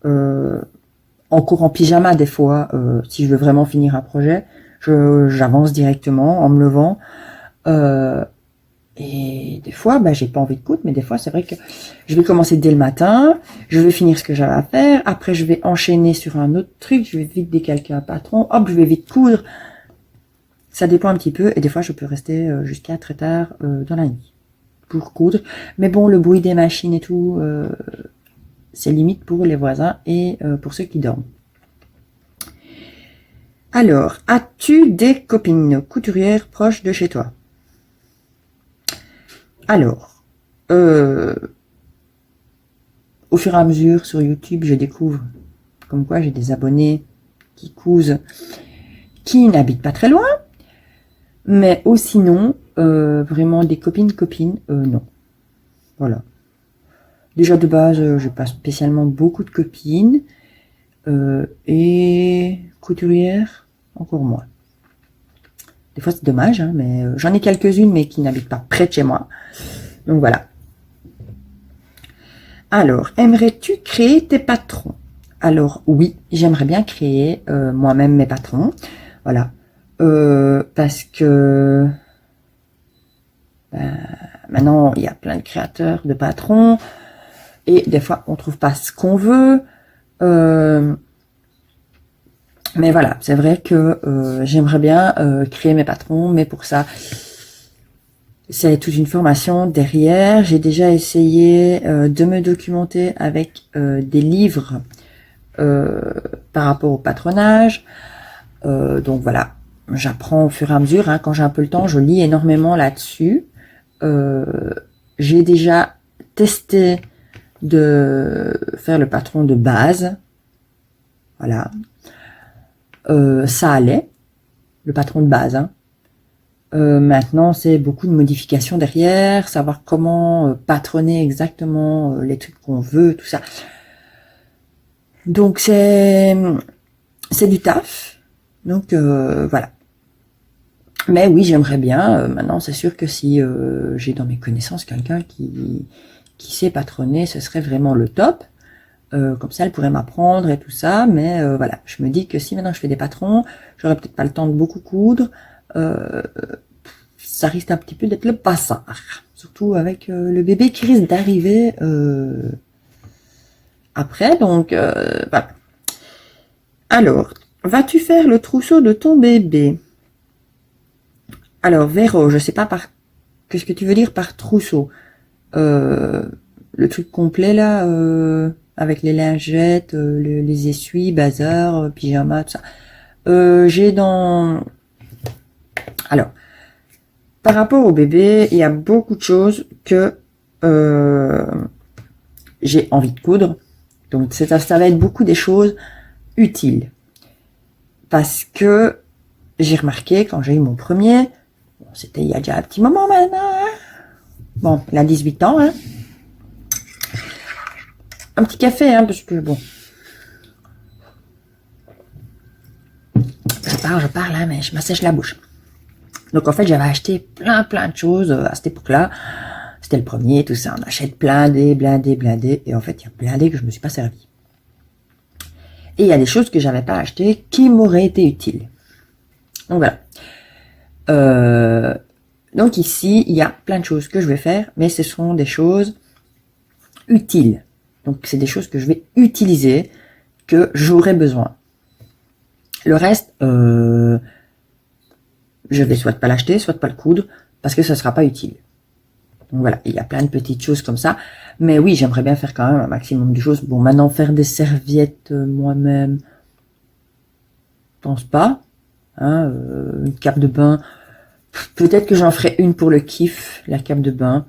en cours en pyjama des fois, si je veux vraiment finir un projet. J'avance directement en me levant. Et des fois, j'ai pas envie de coudre, mais des fois, c'est vrai que je vais commencer dès le matin, je vais finir ce que j'avais à faire, après je vais enchaîner sur un autre truc, je vais vite décalquer un patron, hop, je vais vite coudre. Ça dépend un petit peu, et des fois, je peux rester jusqu'à très tard dans la nuit pour coudre. Mais bon, le bruit des machines et tout, c'est limite pour les voisins et pour ceux qui dorment. Alors, as-tu des copines couturières proches de chez toi? Alors, au fur et à mesure sur YouTube, je découvre comme quoi j'ai des abonnés qui cousent, qui n'habitent pas très loin, mais aussi non, vraiment des copines, non. Voilà. Déjà de base, j'ai pas spécialement beaucoup de copines, et couturières, encore moins. Des fois c'est dommage, hein, mais j'en ai quelques-unes, mais qui n'habitent pas près de chez moi. Donc voilà. Alors, aimerais-tu créer tes patrons? Alors oui, j'aimerais bien créer moi-même mes patrons. Voilà. Parce que maintenant, il y a plein de créateurs de patrons. Et des fois, on trouve pas ce qu'on veut. Mais voilà, c'est vrai que j'aimerais bien créer mes patrons. Mais pour ça, c'est toute une formation derrière. J'ai déjà essayé de me documenter avec des livres par rapport au patronage. Donc voilà, j'apprends au fur et à mesure. Hein, quand j'ai un peu le temps, je lis énormément là-dessus. J'ai déjà testé de faire le patron de base. Voilà. Ça allait, le patron de base. Hein. Maintenant, c'est beaucoup de modifications derrière, savoir comment patronner exactement les trucs qu'on veut, tout ça. Donc c'est du taf. Donc voilà. Mais oui, j'aimerais bien. Maintenant, c'est sûr que si j'ai dans mes connaissances quelqu'un qui sait patronner, ce serait vraiment le top. Comme ça, elle pourrait m'apprendre et tout ça. Mais voilà, je me dis que si maintenant je fais des patrons, j'aurais peut-être pas le temps de beaucoup coudre. Ça risque un petit peu d'être le bazar. Surtout avec le bébé qui risque d'arriver après. Donc voilà. Alors, vas-tu faire le trousseau de ton bébé? Alors, Véro, je sais pas qu'est-ce que tu veux dire par trousseau. Le truc complet là, avec les lingettes, les essuies, bazar, pyjama, tout ça. J'ai dans... Alors, par rapport au bébé, il y a beaucoup de choses que j'ai envie de coudre. Donc ça va être beaucoup des choses utiles. Parce que j'ai remarqué quand j'ai eu mon premier, bon, c'était il y a déjà un petit moment maintenant, hein. Bon, il a 18 ans, hein. Un petit café, hein, parce que bon. Je parle, hein, mais je m'assèche la bouche. Donc en fait, j'avais acheté plein de choses à cette époque-là. C'était le premier, tout ça. On achète blindé. Et en fait, il y a blindé que je me suis pas servi. Et il y a des choses que j'avais pas achetées qui m'auraient été utiles. Donc voilà. Donc ici, il y a plein de choses que je vais faire, mais ce sont des choses utiles. Donc c'est des choses que je vais utiliser, que j'aurai besoin. Le reste, je vais soit pas l'acheter, soit pas le coudre, parce que ça sera pas utile. Donc voilà, il y a plein de petites choses comme ça. Mais oui, j'aimerais bien faire quand même un maximum de choses. Bon, maintenant, faire des serviettes moi-même, je pense pas. Hein, une cape de bain, peut-être que j'en ferai une pour le kiff, la cape de bain.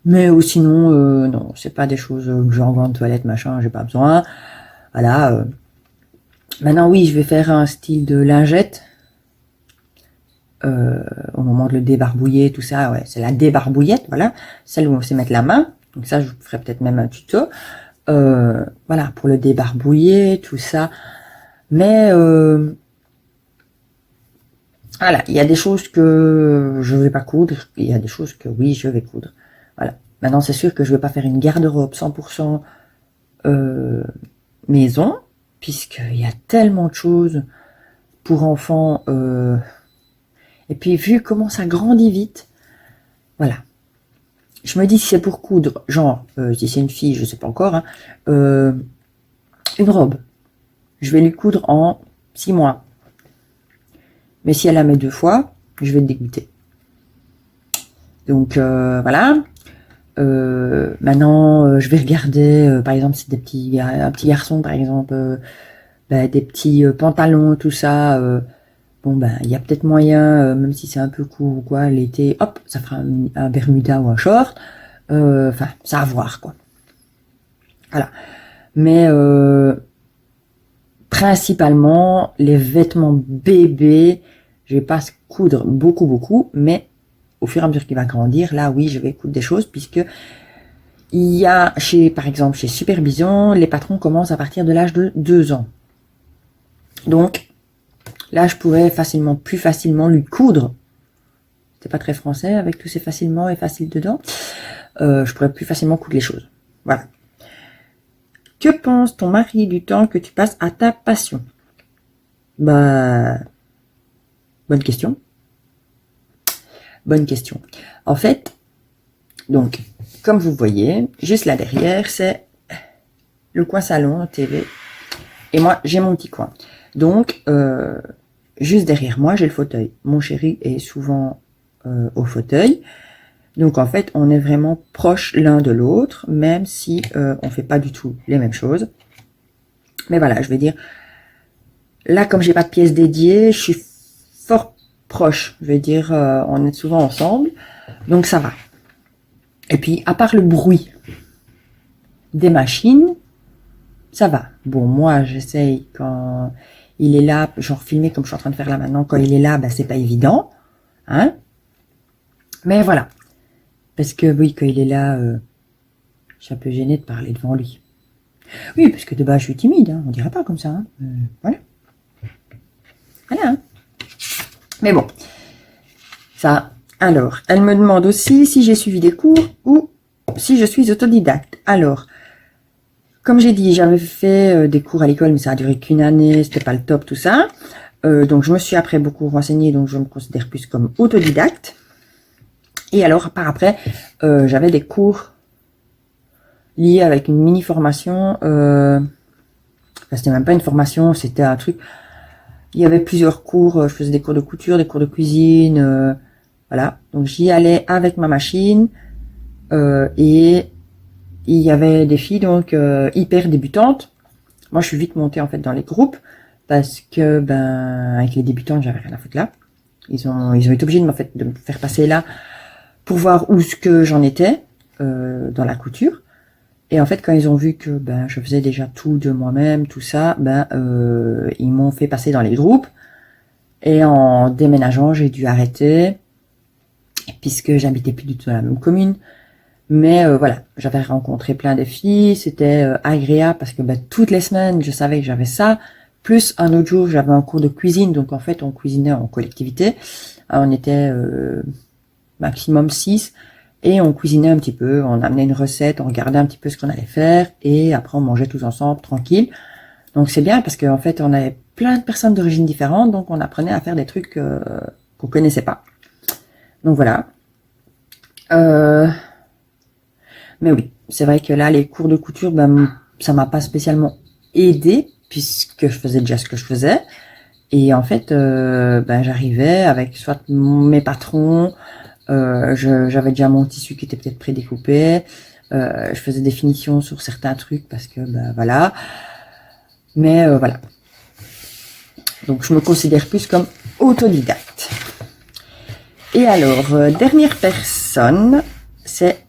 Mais ou sinon, non, c'est pas des choses genre grande toilette, machin, j'ai pas besoin. Voilà. Maintenant, oui, je vais faire un style de lingette. Au moment de le débarbouiller, tout ça, ouais, c'est la débarbouillette, voilà, celle où on sait mettre la main. Donc ça, je vous ferai peut-être même un tuto. Voilà, pour le débarbouiller, tout ça. Mais voilà, il y a des choses que je vais pas coudre, il y a des choses que oui, je vais coudre. Voilà. Maintenant, c'est sûr que je vais pas faire une garde-robe 100% maison, puisqu'il y a tellement de choses pour enfants. Et puis, vu comment ça grandit vite, voilà. Je me dis, si c'est pour coudre, genre, si c'est une fille, je sais pas encore, hein, une robe, je vais lui coudre en 6 mois. Mais si elle la met 2 fois, je vais te dégoûter. Donc, voilà. Maintenant, je vais regarder, par exemple, c'est un petit garçon, par exemple, des petits pantalons, tout ça. Bon, il y a peut-être moyen, même si c'est un peu court ou quoi, l'été, hop, ça fera un bermuda ou un short. Enfin, ça à voir, quoi. Voilà. Mais principalement, les vêtements bébés, je vais pas coudre beaucoup, mais au fur et à mesure qu'il va grandir, là, oui, je vais coudre des choses, puisque il y a, par exemple, chez Super Bison, les patrons commencent à partir de l'âge de 2 ans. Donc, là, je pourrais plus facilement lui coudre. C'est pas très français, avec tous ces facilement et facile dedans. Je pourrais plus facilement coudre les choses. Voilà. Que pense ton mari du temps que tu passes à ta passion? Bonne question. Bonne question. En fait, donc, comme vous voyez, juste là derrière, c'est le coin salon, TV. Et moi, j'ai mon petit coin. Donc, juste derrière moi, j'ai le fauteuil. Mon chéri est souvent au fauteuil. Donc, en fait, on est vraiment proches l'un de l'autre, même si on fait pas du tout les mêmes choses. Mais voilà, je vais dire, là, comme j'ai pas de pièce dédiée, je suis fort proche. Je vais dire, on est souvent ensemble. Donc, ça va. Et puis, à part le bruit des machines, ça va. Bon, moi, j'essaye quand il est là, genre filmer comme je suis en train de faire là maintenant, quand il est là, c'est pas évident. Hein? Mais voilà. Parce que, oui, quand il est là, je suis un peu gênée de parler devant lui. Oui, parce que de base, je suis timide, hein, on dirait pas comme ça. Hein. Voilà. Voilà. Hein. Mais bon. Ça. Alors, elle me demande aussi si j'ai suivi des cours ou si je suis autodidacte. Alors, comme j'ai dit, j'avais fait des cours à l'école, mais ça a duré qu'une année, c'était pas le top, tout ça. Donc, je me suis après beaucoup renseignée, donc je me considère plus comme autodidacte. Et alors, par après, j'avais des cours liés avec une mini-formation. Enfin, c'était même pas une formation, c'était un truc. Il y avait plusieurs cours, je faisais des cours de couture, des cours de cuisine, voilà. Donc, j'y allais avec ma machine et il y avait des filles donc hyper débutantes. Moi, je suis vite montée en fait dans les groupes parce que avec les débutantes, j'avais rien à foutre là. Ils ont été obligés de me faire passer là pour voir où ce que j'en étais dans la couture. Et en fait, quand ils ont vu que je faisais déjà tout de moi-même, tout ça, ils m'ont fait passer dans les groupes. Et en déménageant, j'ai dû arrêter puisque j'habitais plus du tout dans la même commune. Mais voilà, j'avais rencontré plein de filles, c'était agréable parce que toutes les semaines, je savais que j'avais ça. Plus un autre jour, j'avais un cours de cuisine, donc en fait, on cuisinait en collectivité. On était maximum 6 et on cuisinait un petit peu, on amenait une recette, on regardait un petit peu ce qu'on allait faire et après on mangeait tous ensemble, tranquille. Donc c'est bien parce qu'en fait, on avait plein de personnes d'origine différentes, donc on apprenait à faire des trucs qu'on connaissait pas. Donc voilà. Mais oui, c'est vrai que là, les cours de couture, ça m'a pas spécialement aidé puisque je faisais déjà ce que je faisais. Et en fait, j'arrivais avec soit mes patrons, J'avais déjà mon tissu qui était peut-être prédécoupé. Je faisais des finitions sur certains trucs parce que, ben voilà. Mais voilà. Donc, je me considère plus comme autodidacte. Et alors, dernière personne, c'est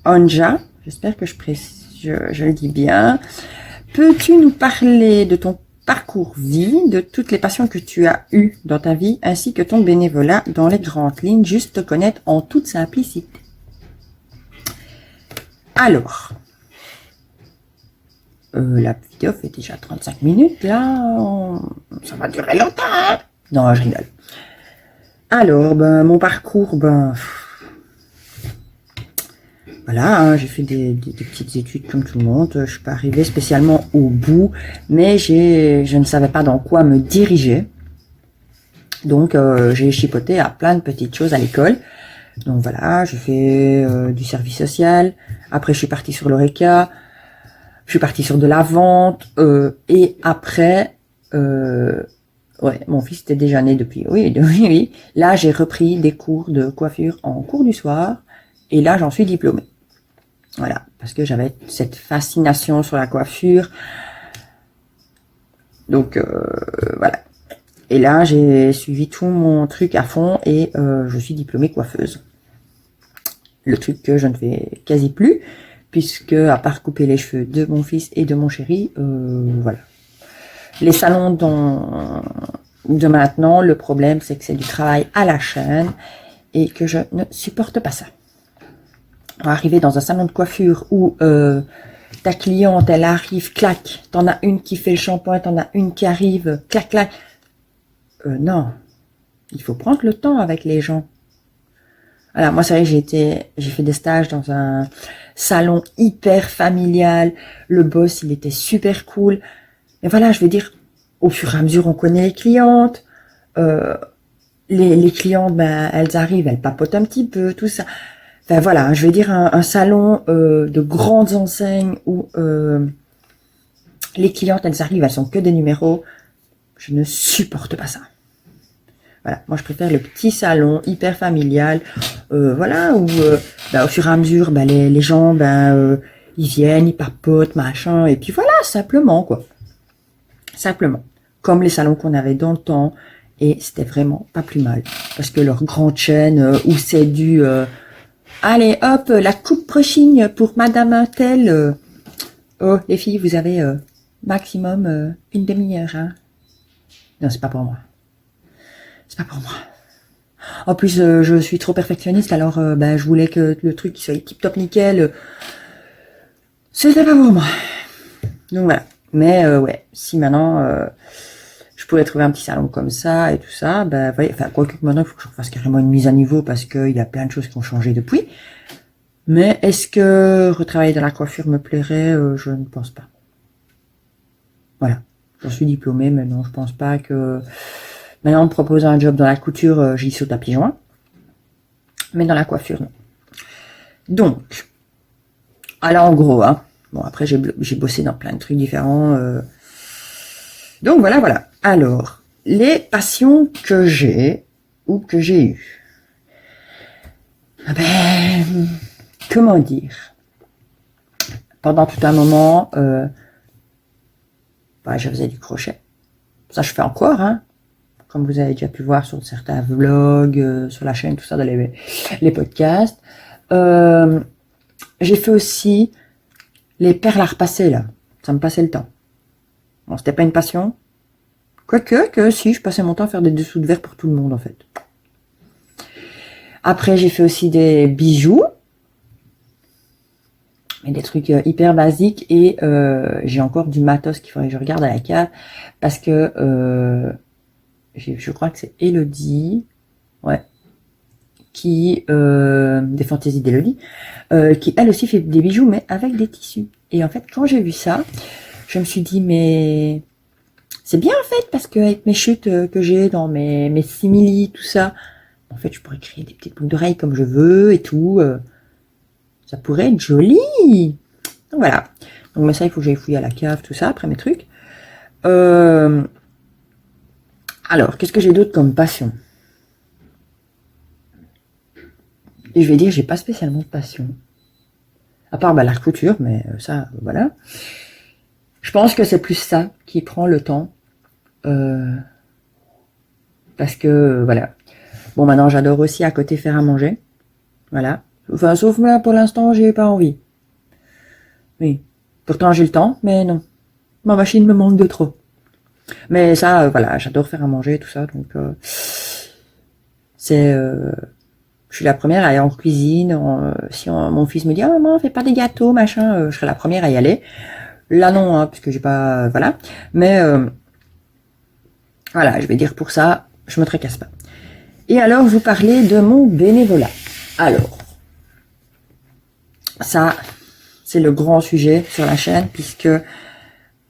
Anja. J'espère que je le dis bien. Peux-tu nous parler de ton parcours vie, de toutes les passions que tu as eues dans ta vie, ainsi que ton bénévolat dans les grandes lignes, juste te connaître en toute simplicité. Alors, la vidéo fait déjà 35 minutes, là, ça va durer longtemps, hein. Non, je rigole. Alors, ben, mon parcours, ben, voilà, hein, j'ai fait des petites études comme tout le monde. Je suis pas arrivée spécialement au bout, mais je ne savais pas dans quoi me diriger. Donc, j'ai chipoté à plein de petites choses à l'école. Donc voilà, j'ai fait du service social. Après, je suis partie sur l'Oreca. Je suis partie sur de la vente. Et après, ouais, mon fils était déjà né depuis. Oui, oui. Là, j'ai repris des cours de coiffure en cours du soir. Et là, j'en suis diplômée. Voilà, parce que j'avais cette fascination sur la coiffure. Donc, voilà. Et là, j'ai suivi tout mon truc à fond et je suis diplômée coiffeuse. Le truc que je ne fais quasi plus, puisque à part couper les cheveux de mon fils et de mon chéri, voilà. Les salons de maintenant, le problème, c'est que c'est du travail à la chaîne et que je ne supporte pas ça. Arriver dans un salon de coiffure où ta cliente, elle arrive, clac, t'en as une qui fait le shampoing, t'en as une qui arrive, clac, clac. Non, il faut prendre le temps avec les gens. Voilà, moi c'est vrai, j'ai fait des stages dans un salon hyper familial. Le boss, il était super cool. Mais voilà, je veux dire, au fur et à mesure, on connaît les clientes. Les clientes, ben, elles arrivent, elles papotent un petit peu, tout ça. Enfin voilà, je veux dire un salon de grandes enseignes où les clientes, elles arrivent, elles sont que des numéros. Je ne supporte pas ça. Voilà, moi je préfère le petit salon hyper familial, voilà, où au fur et à mesure, les gens, ils viennent, ils papotent, machin, et puis voilà, simplement quoi. Simplement. Comme les salons qu'on avait dans le temps, et c'était vraiment pas plus mal. Parce que leur grande chaîne, où c'est du... allez, hop, la coupe brushing pour Madame Intel. Oh, les filles, vous avez maximum une demi-heure. Hein. Non, c'est pas pour moi. C'est pas pour moi. En plus, je suis trop perfectionniste, alors je voulais que le truc soit tip-top nickel. C'était pas pour moi. Donc voilà. Mais ouais, si maintenant je pourrais trouver un petit salon comme ça et tout ça, voyez, enfin quoique maintenant il faut que je fasse carrément une mise à niveau parce qu'il y a plein de choses qui ont changé depuis. Mais est-ce que retravailler dans la coiffure me plairait? Je ne pense pas. Voilà. J'en suis diplômée, mais non, je pense pas que... Maintenant, on me propose un job dans la couture, j'y saute à pieds joints. Mais dans la coiffure, non. Donc, alors en gros, hein. Bon, après, j'ai bossé dans plein de trucs différents. Donc, voilà. Alors, les passions que j'ai ou que j'ai eues. Comment dire? Pendant tout un moment, je faisais du crochet. Ça, je fais encore, hein. Comme vous avez déjà pu voir sur certains vlogs, sur la chaîne, tout ça, dans les podcasts. J'ai fait aussi les perles à repasser, là. Ça me passait le temps. Bon, c'était pas une passion. Quoique, que si, je passais mon temps à faire des dessous de verre pour tout le monde, en fait. Après, j'ai fait aussi des bijoux. Et des trucs hyper basiques. Et j'ai encore du matos qu'il faudrait que je regarde à la cave. Parce que... je crois que c'est Elodie, ouais, qui des fantaisies d'Elodie, qui elle aussi fait des bijoux mais avec des tissus. Et en fait, quand j'ai vu ça, je me suis dit mais c'est bien en fait parce que avec mes chutes que j'ai dans mes simili, tout ça, en fait, je pourrais créer des petites boucles d'oreilles comme je veux et tout. Ça pourrait être joli. Donc voilà. Donc mais ça, il faut que j'aille fouiller à la cave, tout ça après mes trucs. Alors, qu'est-ce que j'ai d'autre comme passion? Et je vais dire, j'ai pas spécialement de passion. À part la couture, mais ça, voilà. Je pense que c'est plus ça qui prend le temps. Parce que, voilà. Bon, maintenant, j'adore aussi à côté faire à manger. Voilà. Enfin, sauf là, pour l'instant, j'ai pas envie. Oui. Pourtant, j'ai le temps, mais non. Ma machine me manque de trop. Mais ça, voilà, j'adore faire à manger, tout ça. Donc, c'est... je suis la première à aller en cuisine. Si mon fils me dit « Ah, maman, fais pas des gâteaux, machin », je serai la première à y aller. Là, non, hein, puisque j'ai pas... voilà. Mais, voilà, je vais dire pour ça, je me tracasse pas. Et alors, vous parlez de mon bénévolat. Alors, ça, c'est le grand sujet sur la chaîne, puisque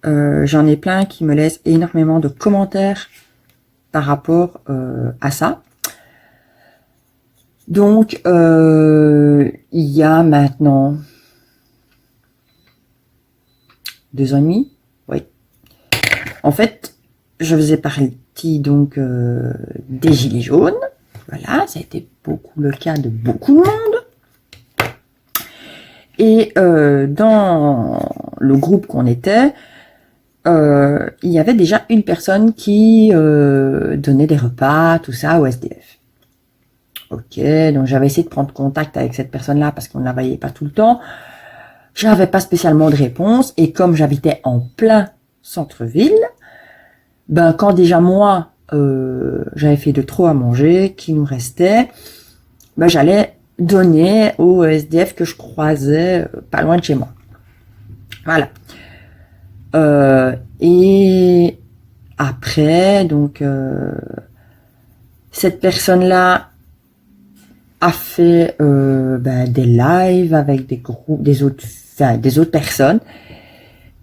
j'en ai plein qui me laissent énormément de commentaires par rapport à ça. Donc, il y a maintenant 2 ans et demi, oui. En fait, je faisais partie donc des Gilets jaunes. Voilà, ça a été beaucoup le cas de beaucoup de monde. Et dans le groupe qu'on était, il y avait déjà une personne qui donnait des repas, tout ça, au SDF. Ok, donc j'avais essayé de prendre contact avec cette personne-là parce qu'on ne la voyait pas tout le temps. J'avais pas spécialement de réponse, et comme j'habitais en plein centre-ville, ben quand déjà moi j'avais fait de trop à manger, qu'il nous restait, ben j'allais donner au SDF que je croisais pas loin de chez moi. Voilà. Et après, donc cette personne-là a fait des lives avec des groupes, des autres personnes,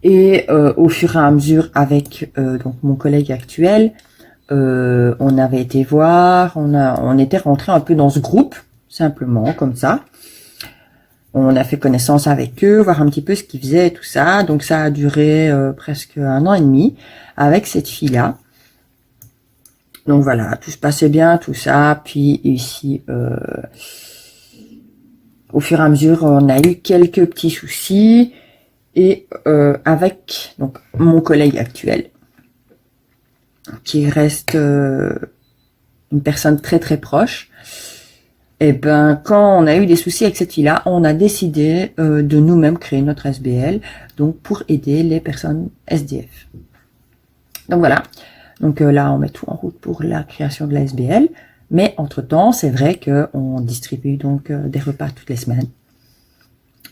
et au fur et à mesure avec donc mon collègue actuel, on avait été voir, on était rentré un peu dans ce groupe, simplement comme ça. On a fait connaissance avec eux, voir un petit peu ce qu'ils faisaient, tout ça. Donc ça a duré presque 1 an et demi avec cette fille-là. Donc voilà, tout se passait bien, tout ça. Puis ici, au fur et à mesure, on a eu quelques petits soucis. Et avec donc mon collègue actuel, qui reste une personne très très proche, et ben quand on a eu des soucis avec cette fille-là, on a décidé de nous-mêmes créer notre SBL, donc pour aider les personnes SDF. Donc voilà. Donc là, on met tout en route pour la création de la SBL. Mais entre-temps, c'est vrai qu'on distribue donc des repas toutes les semaines.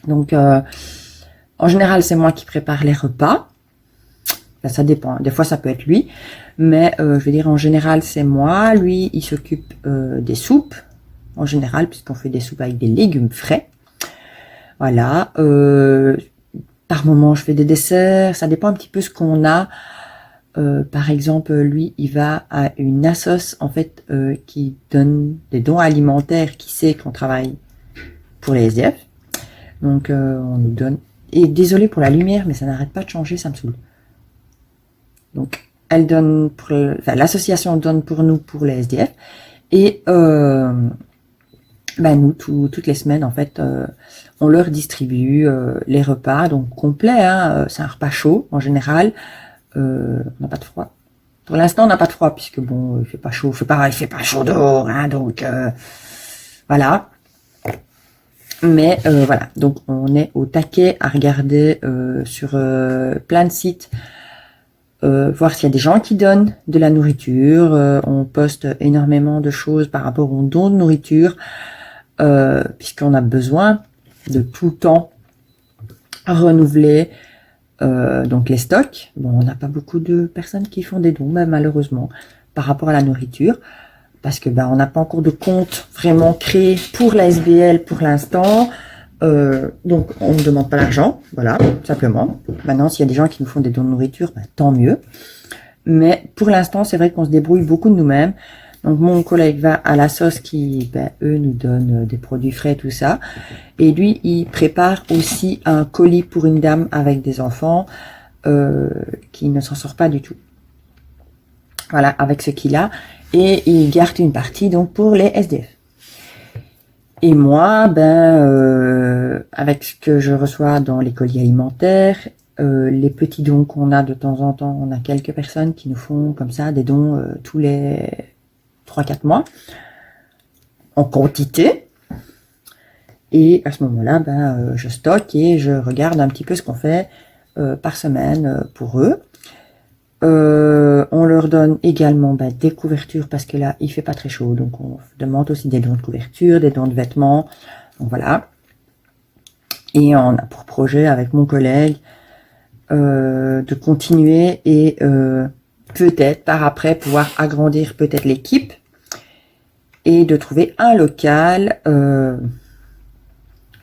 Donc, en général, c'est moi qui prépare les repas. Enfin, ça dépend. Des fois, ça peut être lui. Mais je veux dire, en général, c'est moi. Lui, il s'occupe des soupes. En général, puisqu'on fait des soupes avec des légumes frais. Voilà. Par moment, je fais des desserts. Ça dépend un petit peu ce qu'on a. Par exemple, lui, il va à une assoce en fait qui donne des dons alimentaires, qui sait qu'on travaille pour les SDF. Donc, on nous donne. Et désolé pour la lumière, mais ça n'arrête pas de changer, ça me saoule. Donc, elle donne pour, enfin, l'association donne pour nous pour les SDF, et nous toutes les semaines en fait, on leur distribue les repas, donc complets. Hein, c'est un repas chaud en général. On n'a pas de froid. Pour l'instant, on n'a pas de froid puisque bon, il fait pas chaud, il fait pas chaud dehors, hein, donc voilà. Mais voilà, donc on est au taquet à regarder sur plein de sites, voir s'il y a des gens qui donnent de la nourriture. On poste énormément de choses par rapport aux dons de nourriture, puisqu'on a besoin de tout le temps renouveler donc les stocks. Bon, on n'a pas beaucoup de personnes qui font des dons, malheureusement, par rapport à la nourriture, parce que on n'a pas encore de compte vraiment créé pour la SBL pour l'instant. Donc on ne demande pas l'argent, voilà, simplement. Maintenant, s'il y a des gens qui nous font des dons de nourriture, tant mieux. Mais pour l'instant, c'est vrai qu'on se débrouille beaucoup de nous-mêmes. Donc mon collègue va à la sauce qui, eux, nous donnent des produits frais, tout ça. Et lui, il prépare aussi un colis pour une dame avec des enfants qui ne s'en sort pas du tout. Voilà, avec ce qu'il a. Et il garde une partie donc pour les SDF. Et moi, avec ce que je reçois dans les colis alimentaires, les petits dons qu'on a de temps en temps, on a quelques personnes qui nous font comme ça des dons tous les 3-4 mois, en quantité. Et à ce moment-là, je stocke et je regarde un petit peu ce qu'on fait par semaine pour eux. On leur donne également des couvertures parce que là, il fait pas très chaud. Donc, on demande aussi des dons de couverture, des dons de vêtements. Donc, voilà. Et on a pour projet avec mon collègue de continuer et peut-être par après pouvoir agrandir peut-être l'équipe et de trouver un local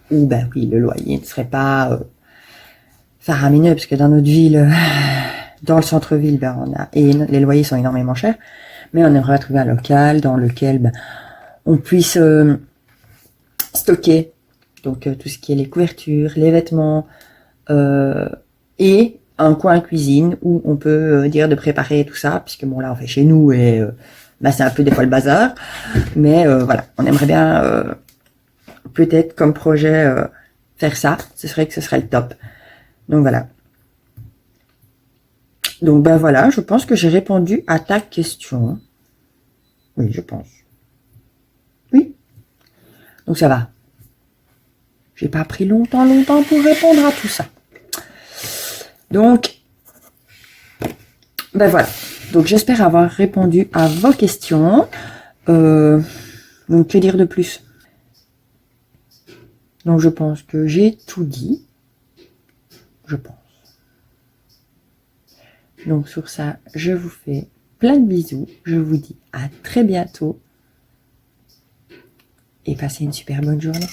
où oui, le loyer ne serait pas faramineux parce que dans notre ville, dans le centre-ville, et les loyers sont énormément chers, mais on aimerait trouver un local dans lequel on puisse stocker donc tout ce qui est les couvertures, les vêtements, et un coin cuisine où on peut dire de préparer tout ça, puisque bon là on fait chez nous et c'est un peu des fois le bazar, mais voilà, on aimerait bien peut-être comme projet faire ça, ce serait le top. Donc voilà. Donc voilà, je pense que j'ai répondu à ta question. Oui, je pense. Oui. Donc ça va. J'ai pas pris longtemps pour répondre à tout ça. Donc, voilà. Donc j'espère avoir répondu à vos questions. Donc que dire de plus? Donc je pense que j'ai tout dit. Je pense. Donc sur ça, je vous fais plein de bisous. Je vous dis à très bientôt. Et passez une super bonne journée.